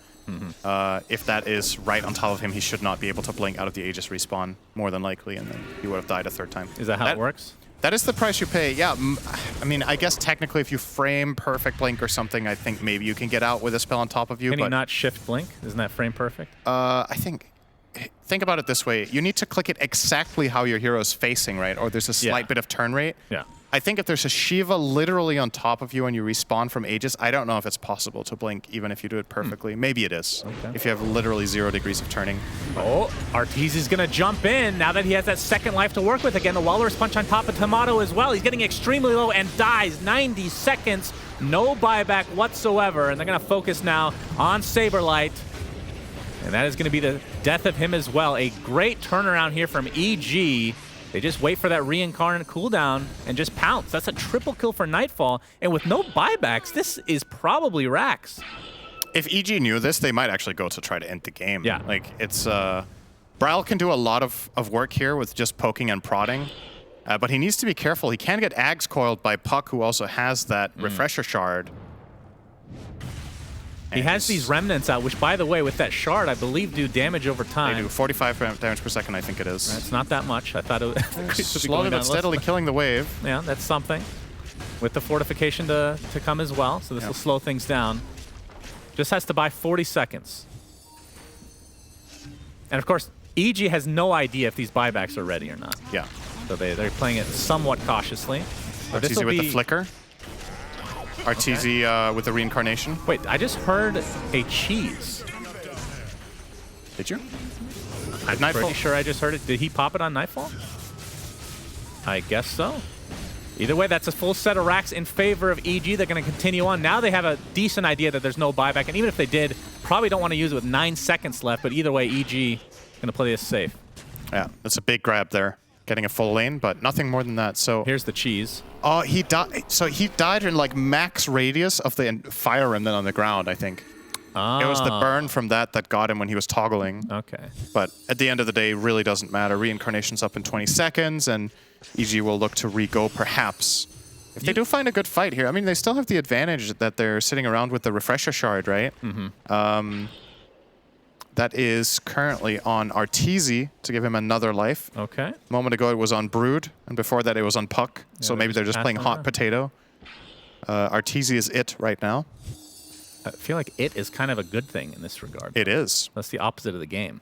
If that is right on top of him, he should not be able to blink out of the Aegis respawn, more than likely, and then he would have died a third time. Is that how it works? That is the price you pay. Yeah, I mean, I guess technically if you frame perfect blink or something, I think maybe you can get out with a spell on top of you. Can he not shift blink? Isn't that frame perfect? I think about it this way. You need to click it exactly how your hero is facing, right? Or there's a slight bit of turn rate. Yeah. I think if there's a Shiva literally on top of you and you respawn from Aegis, I don't know if it's possible to blink even if you do it perfectly. Maybe it is, if you have literally 0 degrees of turning. Oh, Arteezy's going to jump in now that he has that second life to work with. Again, the Walrus Punch on top of Tomato as well. He's getting extremely low and dies. 90 seconds, no buyback whatsoever. And they're going to focus now on Saberlight. And that is going to be the death of him as well. A great turnaround here from EG. They just wait for that reincarnate cooldown and just pounce. That's a triple kill for Nightfall. And with no buybacks, this is probably Rax. If EG knew this, they might actually go to try to end the game. Yeah. Like, it's... Braille can do a lot of work here with just poking and prodding. But he needs to be careful. He can get Ags coiled by Puck, who also has that Refresher Shard. He has these remnants out, which, by the way, with that shard, I believe do damage over time. They do 45 damage per second, I think it is. That's not that much. I thought it was slowly but steadily killing the wave. Yeah, that's something. With the fortification to come as well, so this will slow things down. Just has to buy 40 seconds. And of course, EG has no idea if these buybacks are ready or not. Yeah. So they're playing it somewhat cautiously. Arteezy with the flicker. Arteezy with the reincarnation. Wait, I just heard a cheese. Did you? I'm pretty sure I just heard it. Did he pop it on Nightfall? I guess so. Either way, that's a full set of racks in favor of EG. They're going to continue on. Now they have a decent idea that there's no buyback, and even if they did, probably don't want to use it with 9 seconds left, but either way, EG going to play this safe. Yeah, that's a big grab there. Getting a full lane, but nothing more than that. So here's the cheese. Oh, he died. So he died in like max radius of the fire remnant on the ground, I think. It was the burn from that got him when he was toggling. Okay. But at the end of the day, really doesn't matter. Reincarnation's up in 20 seconds, and EG will look to re-go perhaps. If they do find a good fight here, I mean, they still have the advantage that they're sitting around with the Refresher Shard, right? That is currently on Arteezy to give him another life. Okay. A moment ago it was on Brood, and before that it was on Puck. Yeah, so maybe they're just playing hot potato. Arteezy is it right now. I feel like it is kind of a good thing in this regard. It is. That's the opposite of the game.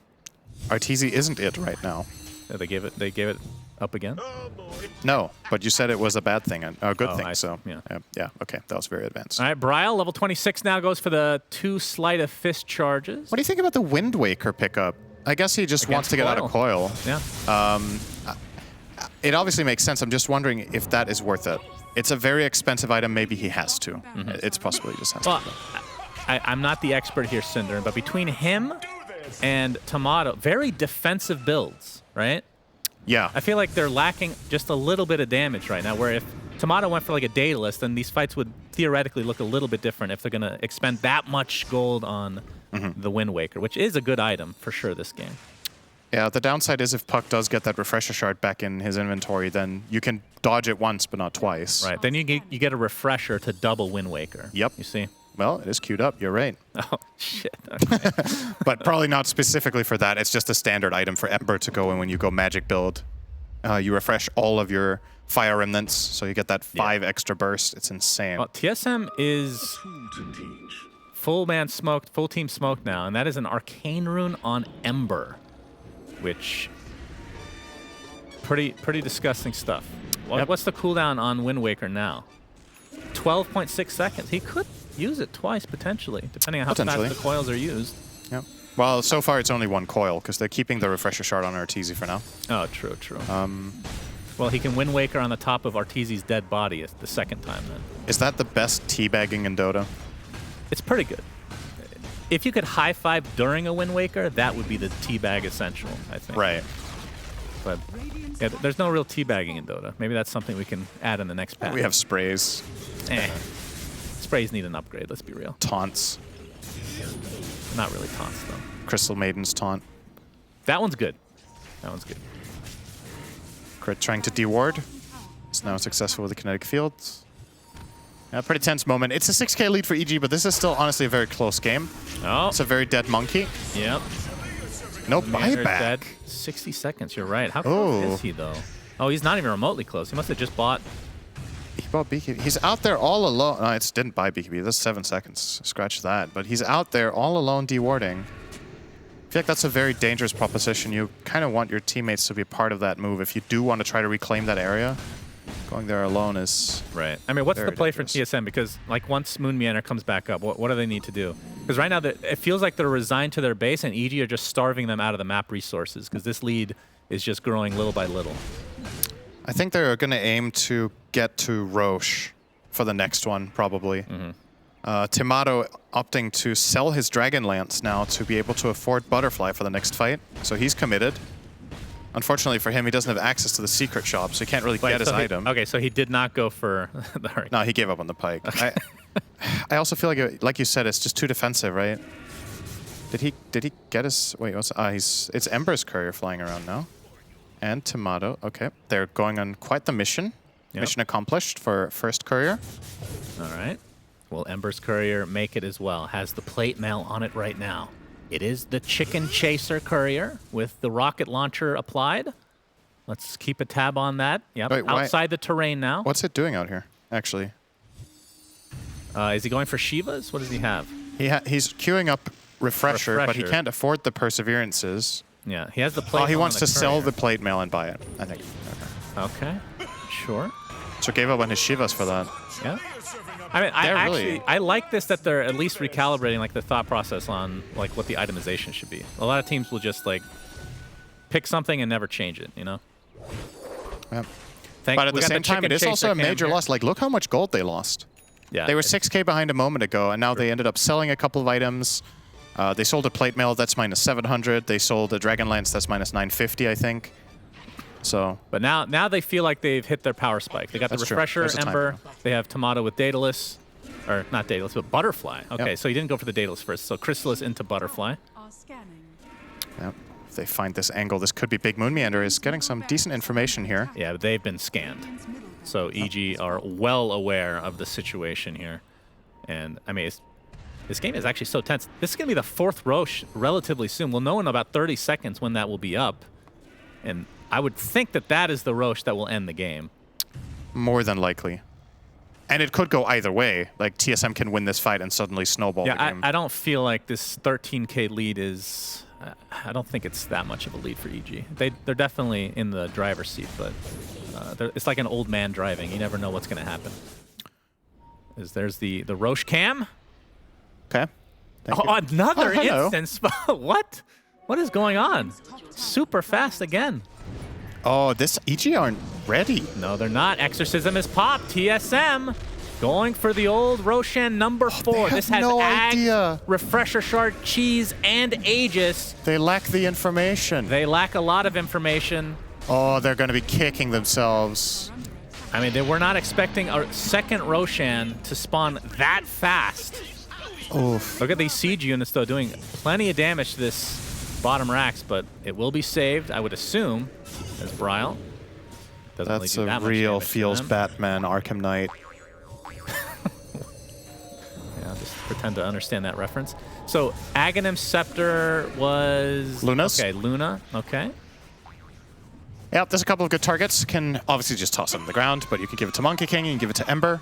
Arteezy isn't it right now. Yeah, they gave it up again? No, but you said it was a bad thing, a good thing. So yeah, okay, that was very advanced. All right, Bryle, level 26 now, goes for the 2 sleight of fist charges. What do you think about the Wind Waker pickup? I guess he just wants to get out of coil. Yeah. It obviously makes sense. I'm just wondering if that is worth it. It's a very expensive item. Maybe he has to. It's possible he just has to. I'm not the expert here, Cinder, but between him and Tomato, very defensive builds, right? Yeah. I feel like they're lacking just a little bit of damage right now, where if Tomato went for like a Daedalus, then these fights would theoretically look a little bit different if they're going to expend that much gold on the Wind Waker, which is a good item for sure this game. Yeah, the downside is if Puck does get that Refresher Shard back in his inventory, then you can dodge it once, but not twice. Right, then you get a Refresher to double Wind Waker. Yep. You see? Well, it is queued up. You're right. Oh, shit. Okay. But probably not specifically for that. It's just a standard item for Ember to go in when you go Magic build. You refresh all of your Fire Remnants, so you get that 5 extra burst. It's insane. Well, TSM is full team smoked now, and that is an Arcane Rune on Ember, which pretty disgusting stuff. What's the cooldown on Wind Waker now? 12.6 seconds. He could use it twice, potentially, depending on how fast the coils are used. Yep. Well, so far it's only 1 coil, because they're keeping the Refresher Shard on Arteezy for now. Oh, true. Well, he can Wind Waker on the top of Arteezy's dead body the second time, then. Is that the best teabagging in Dota? It's pretty good. If you could high-five during a Wind Waker, that would be the teabag essential, I think. Right. But yeah, there's no real teabagging in Dota. Maybe that's something we can add in the next patch. We have sprays. Sprays need an upgrade, let's be real. Taunts. Not really taunts, though. Crystal Maiden's taunt. That one's good. Crit trying to deward. It's now successful with the kinetic field. Yeah, pretty tense moment. It's a 6k lead for EG, but this is still honestly a very close game. Oh. It's a very dead monkey. Yep. No Commander's buyback. dead. 60 seconds, you're right. How close is he, though? Oh, he's not even remotely close. He must have just bought... He bought BKB. He's out there all alone. No, it didn't buy BKB. That's 7 seconds. Scratch that. But he's out there all alone dewarding. I feel like that's a very dangerous proposition. You kind of want your teammates to be part of that move if you do want to try to reclaim that area. Going there alone is right. I mean, what's the play dangerous. for TSM? Because like once Moon Meander comes back up, what do they need to do? Because right now it feels like they're resigned to their base, and EG are just starving them out of the map resources. Because this lead is just growing little by little. I think they're going to aim to get to Roche for the next one, probably. Timato opting to sell his Dragon Lance now to be able to afford Butterfly for the next fight. So he's committed. Unfortunately for him, he doesn't have access to the secret shop, so he can't really get his item. Okay, so he did not go for the Hurricane. No, he gave up on the Pike. Okay. I also feel like you said, it's just too defensive, right? Did he get his... Wait, what's... it's Ember's Courier flying around now. And Timato. Okay, they're going on quite the mission. Yep. Mission accomplished for first Courier. All right. Will Ember's Courier make it as well? Has the plate mail on it right now. It is the Chicken Chaser Courier with the rocket launcher applied. Let's keep a tab on that. Yep, wait, outside the terrain now. What's it doing out here, actually? Is he going for Shivas? What does he have? He's queuing up Refresher, but he can't afford the Perseverances. Yeah, he has the plate. Oh, he wants to courier. sell the plate mail and buy it, I think. Okay, sure. So gave up on his Shivas for that. Yeah. I mean, I like this that they're at least recalibrating like the thought process on like what the itemization should be. A lot of teams will just like pick something and never change it, you know? Yep. But at the same time, it is also a major loss. Like, look how much gold they lost. Yeah. They were 6k behind a moment ago, and now they ended up selling a couple of items. They sold a plate mail, that's minus 700. They sold a Dragon Lance, that's minus 950, I think. So, but now they feel like they've hit their power spike. They got the Refresher, Ember. They have Timato with Daedalus. Or not Daedalus, but Butterfly. Okay, so he didn't go for the Daedalus first. So Crystallis into Butterfly. Yep. If they find this angle, this could be big. Moon Meander is getting some decent information here. Yeah, but they've been scanned. So EG are well aware of the situation here. And, I mean, this game is actually so tense. This is going to be the 4th Roche relatively soon. We'll know in about 30 seconds when that will be up. And I would think that is the Roche that will end the game. More than likely. And it could go either way. Like, TSM can win this fight and suddenly snowball the game. I don't feel like this 13k lead is... I don't think it's that much of a lead for EG. They're definitely in the driver's seat, but it's like an old man driving. You never know what's going to happen. There's the Roche cam. Okay. Another instance. What? What is going on? Super fast again. Oh, this EG aren't ready. No, they're not. Exorcism is popped. TSM going for the old Roshan number 4. This has no idea. Refresher Shard, Cheese, and Aegis. They lack the information. They lack a lot of information. Oh, they're going to be kicking themselves. I mean, they were not expecting a second Roshan to spawn that fast. Oof. Look at these siege units, though, doing plenty of damage to this bottom racks, but it will be saved, I would assume, as Bryle. That's a real feels Batman Arkham Knight. Yeah, just pretend to understand that reference. So, Aghanim Scepter was... Luna's? Okay, Luna. Okay. Yeah, there's a couple of good targets. Can obviously just toss them on the ground, but you can give it to Monkey King, you can give it to Ember.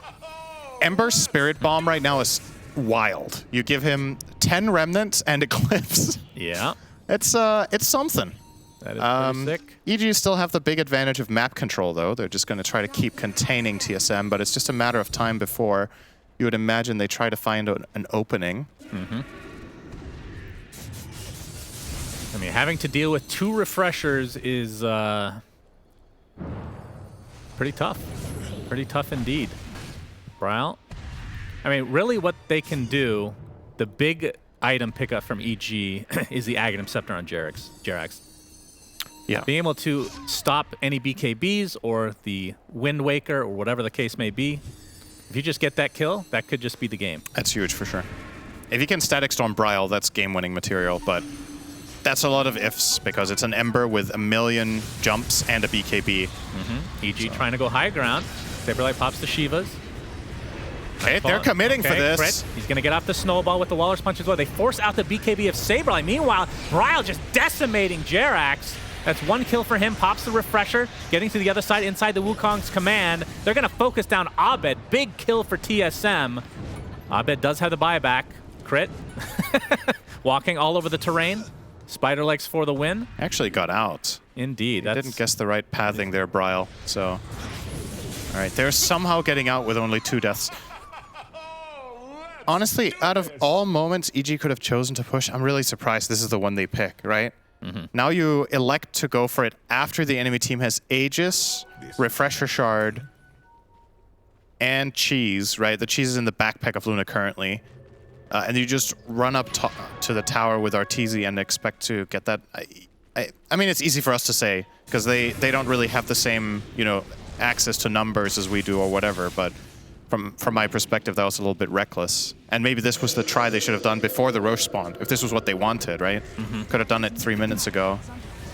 Ember's Spirit Bomb right now is wild. You give him 10 Remnants and Eclipse. Yeah. It's something. That is pretty sick. EG still have the big advantage of map control, though. They're just going to try to keep containing TSM, but it's just a matter of time before you would imagine they try to find an opening. Mm-hmm. I mean, having to deal with 2 refreshers is pretty tough. Pretty tough indeed. Bryle. I mean, really what they can do, the big item pickup from EG is the Aghanim Scepter on Jerax. Yeah. Being able to stop any BKBs or the Wind Waker or whatever the case may be. If you just get that kill, that could just be the game. That's huge for sure. If you can Static Storm Bryle, that's game-winning material, but That's a lot of ifs because it's an Ember with a million jumps and a BKB. EG trying to go high ground. Saberlight pops the Shivas. Okay, they're committing for this. Crit. He's going to get off the snowball with the Walrus Punch as well. They force out the BKB of Saberlight. Meanwhile, Bryle just decimating Jerax. That's 1 kill for him. Pops the refresher, getting to the other side inside the Wukong's command. They're going to focus down Abed. Big kill for TSM. Abed does have the buyback. Crit. Walking all over the terrain. Spider legs for the win. Actually got out. Indeed. He didn't guess the right pathing there, Bryle. So, all right, they're somehow getting out with only 2 deaths. Honestly, out of all moments EG could have chosen to push, I'm really surprised this is the one they pick, right? Now you elect to go for it after the enemy team has Aegis, Refresher Shard, and Cheese, right? The Cheese is in the backpack of Luna currently. And you just run up to the tower with Arteezy and expect to get that. I mean, it's easy for us to say because they don't really have the same, you know, access to numbers as we do or whatever, but from my perspective, that was a little bit reckless. And maybe this was the try they should have done before the Roche spawned, if this was what they wanted, right? Could have done it 3 minutes ago.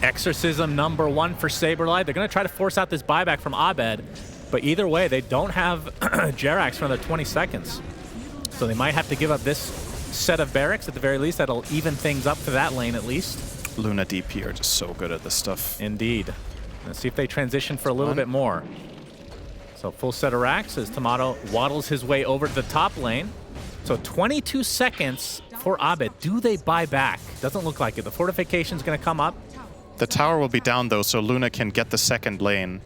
Exorcism #1 for Saberlight. They're going to try to force out this buyback from Abed, but either way, they don't have Jerax for another 20 seconds. So they might have to give up this set of barracks at the very least. That'll even things up for that lane at least. Luna DP are just so good at this stuff. Indeed. Let's see if they transition for a little bit more. So full set of racks as Tomato waddles his way over to the top lane. So 22 seconds for Abed. Do they buy back? Doesn't look like it. The fortification's going to come up. The tower will be down though, so Luna can get the second lane.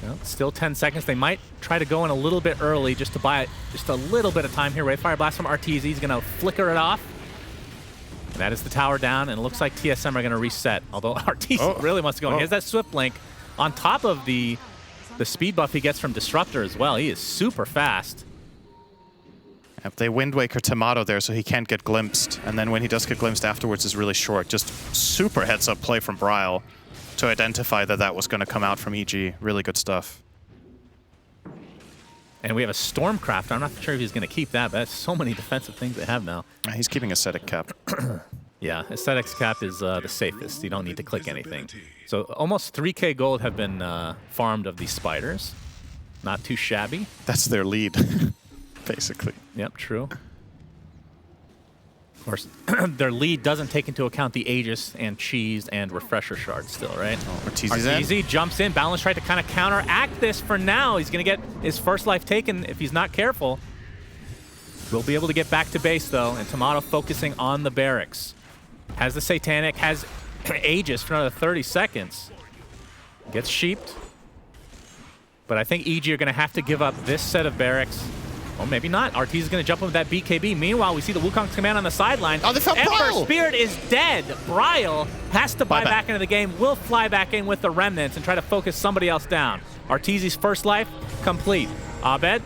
Well, still 10 seconds. They might try to go in a little bit early just to buy just a little bit of time here. Ray Fire Blast from Arteezy. He's going to flicker it off. And that is the tower down, and it looks like TSM are going to reset. Although Arteezy really wants to go. He has that Swift Link on top of the speed buff he gets from Disruptor as well. He is super fast. If they Wind Waker Tomato there so he can't get glimpsed, and then when he does get glimpsed afterwards is really short. Just super heads-up play from Bryle to identify that that was going to come out from EG. Really good stuff. And we have a Stormcraft. I'm not sure if he's going to keep that, but that's so many defensive things they have now. He's keeping Ascetic Cap. Yeah, Aesthetics Cap is the safest. You don't need to click anything. So almost 3k gold have been farmed of these spiders. Not too shabby. That's their lead, basically. Yep, true. Of course, their lead doesn't take into account the Aegis and Cheese and Refresher Shard still, right? Oh, Arteezy jumps in. Balance tried to kind of counteract this for now. He's going to get his first life taken if he's not careful. We'll be able to get back to base, though, and Tomato focusing on the barracks. Has the Satanic, has Aegis for another 30 seconds. Gets sheeped. But I think EG are going to have to give up this set of barracks. Well, maybe not. Arteezy is going to jump in with that BKB. Meanwhile, we see the Wukong's command on the sideline. Oh, they found Ember Bryle! Spirit is dead. Bryle has to buy back into the game. Will fly back in with the remnants and try to focus somebody else down. Arteezy's first life complete. Abed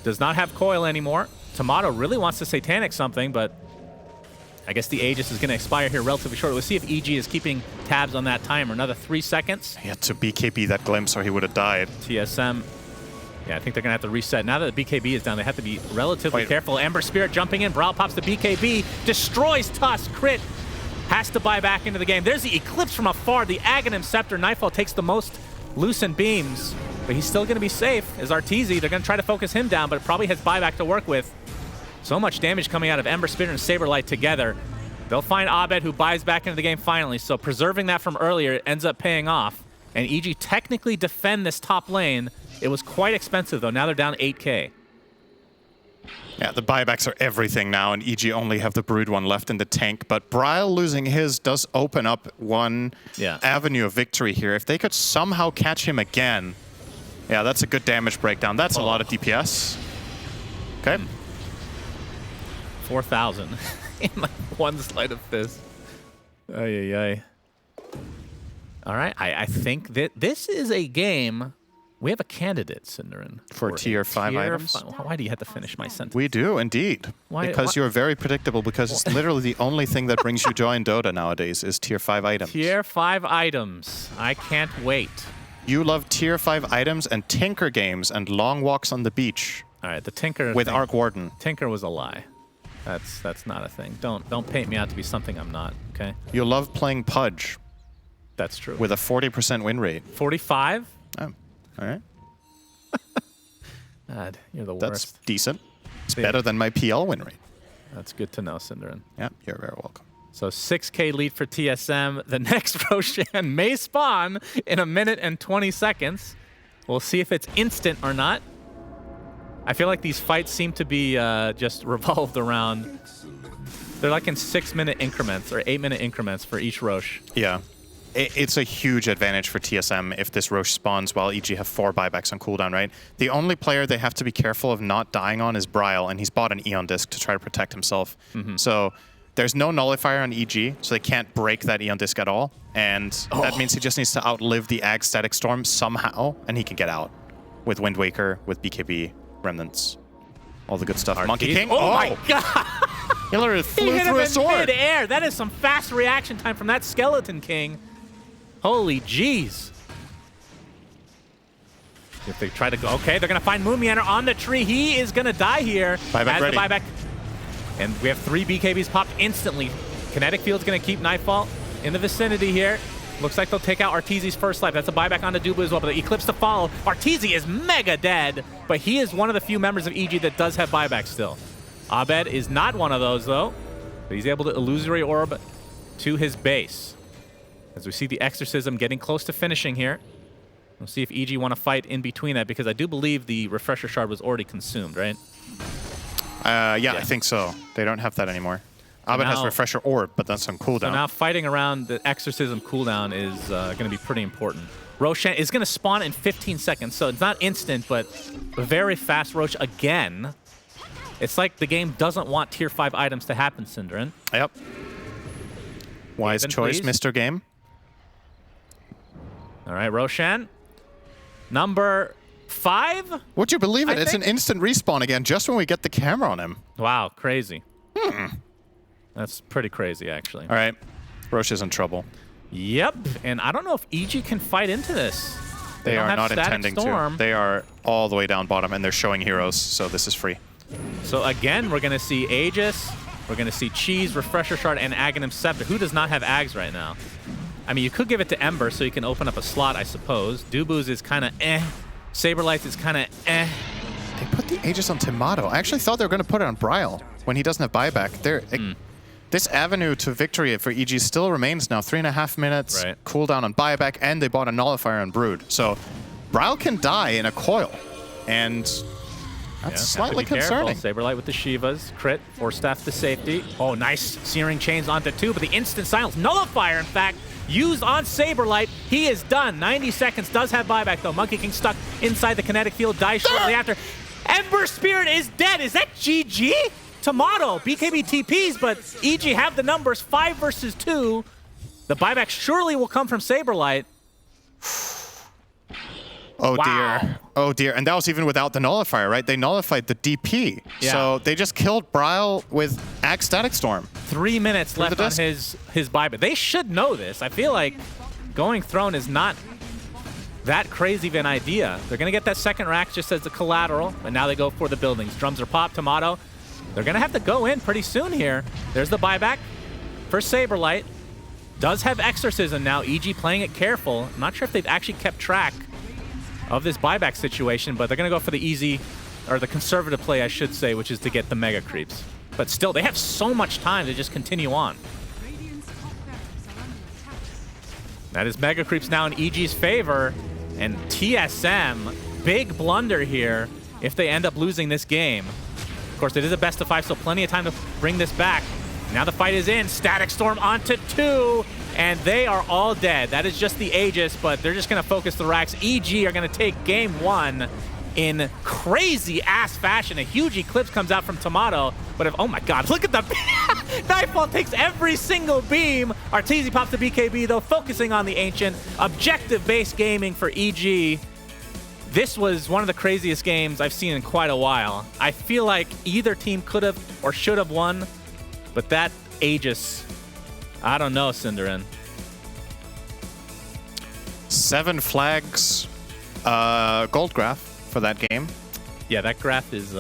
does not have coil anymore. Tomato really wants to Satanic something, but I guess the Aegis is going to expire here relatively short. Let's see if EG is keeping tabs on that timer. Another 3 seconds. He had to BKB that glimpse or he would have died. TSM. Yeah, I think they're going to have to reset. Now that the BKB is down, they have to be relatively careful. Ember Spirit jumping in. Bryle pops the BKB. Destroys Tusk. Crit. Has to buy back into the game. There's the Eclipse from afar. The Aghanim Scepter. Nightfall takes the most loosened beams. But he's still going to be safe as Arteezy. They're going to try to focus him down, but it probably has buyback to work with. So much damage coming out of Ember Spirit and Saberlight together. They'll find Abed, who buys back into the game finally. So preserving that from earlier, it ends up paying off. And EG technically defend this top lane. It was quite expensive, though. Now they're down 8k. Yeah, the buybacks are everything now, and EG only have the Brood one left in the tank. But Bryle losing his does open up one avenue of victory here. If they could somehow catch him again, yeah, that's a good damage breakdown. That's a lot of DPS. Okay. 4,000 in like one sleight of fist. Ay, ay, ay. All right, I think that this is a game. We have a candidate, Cinderin. For tier 5 items? Why do you have to finish my sentence? We do, indeed. Because you're very predictable, because it's literally the only thing that brings you joy in Dota nowadays is tier 5 items. Tier 5 items. I can't wait. You love tier 5 items and Tinker games and long walks on the beach. All right, the Tinker with Arc Warden. Tinker was a lie. That's not a thing. Don't paint me out to be something I'm not, okay? You love playing Pudge That's true. with a 40% win rate. 45? Oh, all right. God, you're the That's worst. decent. It's Yeah. better than my PL win rate. That's good to know, Cinderin. Yeah, you're very welcome. So 6K lead for TSM. The next Roshan may spawn in 1 minute and 20 seconds. We'll see if it's instant or not. I feel like these fights seem to be just revolved around. They're like in 6-minute increments or 8-minute increments for each Roche. Yeah. It's a huge advantage for TSM if this Roche spawns while EG have 4 buybacks on cooldown, right? The only player they have to be careful of not dying on is Bryle, and he's bought an Eon Disc to try to protect himself. So there's no nullifier on EG, so they can't break that Eon Disc at all. And that means he just needs to outlive the Ag Static Storm somehow, and he can get out with Wind Waker, with BKB, Remnants, all the good stuff. Monkey King. Oh my god! He literally He flew hit him through a in sword. mid-air. That is some fast reaction time from that Skeleton King. Holy jeez. If they try to go, okay, they're gonna find Moon Meander on the tree. He is gonna die here. Buyback as ready. the buyback. And we have 3 BKBs popped instantly. Kinetic Field's gonna keep Nightfall in the vicinity here. Looks like they'll take out Arteezy's first life. That's a buyback onto Dubu as well, but the Eclipse to follow. Arteezy is mega dead, but he is one of the few members of EG that does have buyback still. Abed is not one of those, though, but he's able to Illusory Orb to his base. As we see the Exorcism getting close to finishing here. We'll see if EG want to fight in between that, because I do believe the Refresher Shard was already consumed, right? Yeah, I think so. They don't have that anymore. Abed has now- Refresher Orb, but that's on cooldown. So now fighting around the Exorcism cooldown is going to be pretty important. Roshan is going to spawn in 15 seconds, so it's not instant, but a very fast Roche again. It's like the game doesn't want tier 5 items to happen, Cinderin. Yep. Wise Even, choice, please. Mr. Game. All right, Roshan. Number 5? Would you believe it? I It's an think- instant respawn again just when we get the camera on him. Wow, crazy. That's pretty crazy, actually. All right. Roche is in trouble. Yep, and I don't know if EG can fight into this. They don't are have not Static intending Storm. to. They are all the way down bottom, and they're showing heroes, so this is free. So again, we're going to see Aegis, we're going to see Cheese, Refresher Shard, and Aghanim Scepter. Who does not have Ags right now? I mean, you could give it to Ember so you can open up a slot, I suppose. Dubu's is kind of eh. Saberlights is kind of eh. They put the Aegis on Tomato. I actually thought they were going to put it on Bryle when he doesn't have buyback. This avenue to victory for EG still remains now. 3.5 minutes, Right. cooldown on buyback, and they bought a nullifier on Brood. So Bryle can die in a coil, and that's slightly concerning. Saberlight with the Shivas. Crit, Force Staff to safety. Oh, nice. Searing Chains onto 2, but the instant silence. Nullifier, in fact, used on Saberlight. He is done. 90 seconds. Does have buyback, though. Monkey King stuck inside the kinetic field. Dies shortly after. Ember Spirit is dead. Is that GG? Tomato. BKB TPs, but EG have the numbers. 5 versus 2. The buyback surely will come from Saberlight. Oh, Wow. dear. Oh, dear. And that was even without the nullifier, right? They nullified the DP. Yeah. So they just killed Bryle with Ag Static Storm. 3 minutes Through the left on disc. his buyback. They should know this. I feel like going Throne is not that crazy of an idea. They're going to get that second rack just as the collateral, but now they go for the buildings. Drums are popped. Tomato. They're going to have to go in pretty soon here. There's the buyback for Saberlight. Does have Exorcism now. EG playing it careful. I'm not sure if they've actually kept track of this buyback situation, but they're going to go for the easy, or the conservative play, I should say, which is to get the mega creeps. But still, they have so much time to just continue on. That is mega creeps now in EG's favor, and TSM, big blunder here if they end up losing this game. Of course, it is a best of 5, so plenty of time to bring this back. Now the fight is in. Static Storm onto 2, and they are all dead. That is just the Aegis, but they're just going to focus the racks. EG are going to take game 1 in crazy-ass fashion. A huge Eclipse comes out from Tomato, but if, oh my god, look at the Nightfall takes every single beam. Arteezy pops the BKB, though, focusing on the Ancient. Objective-based gaming for EG. This was one of the craziest games I've seen in quite a while. I feel like either team could have or should have won, but that Aegis, I don't know, Cinderin. 7 flags, gold graph for that game. Yeah, that graph is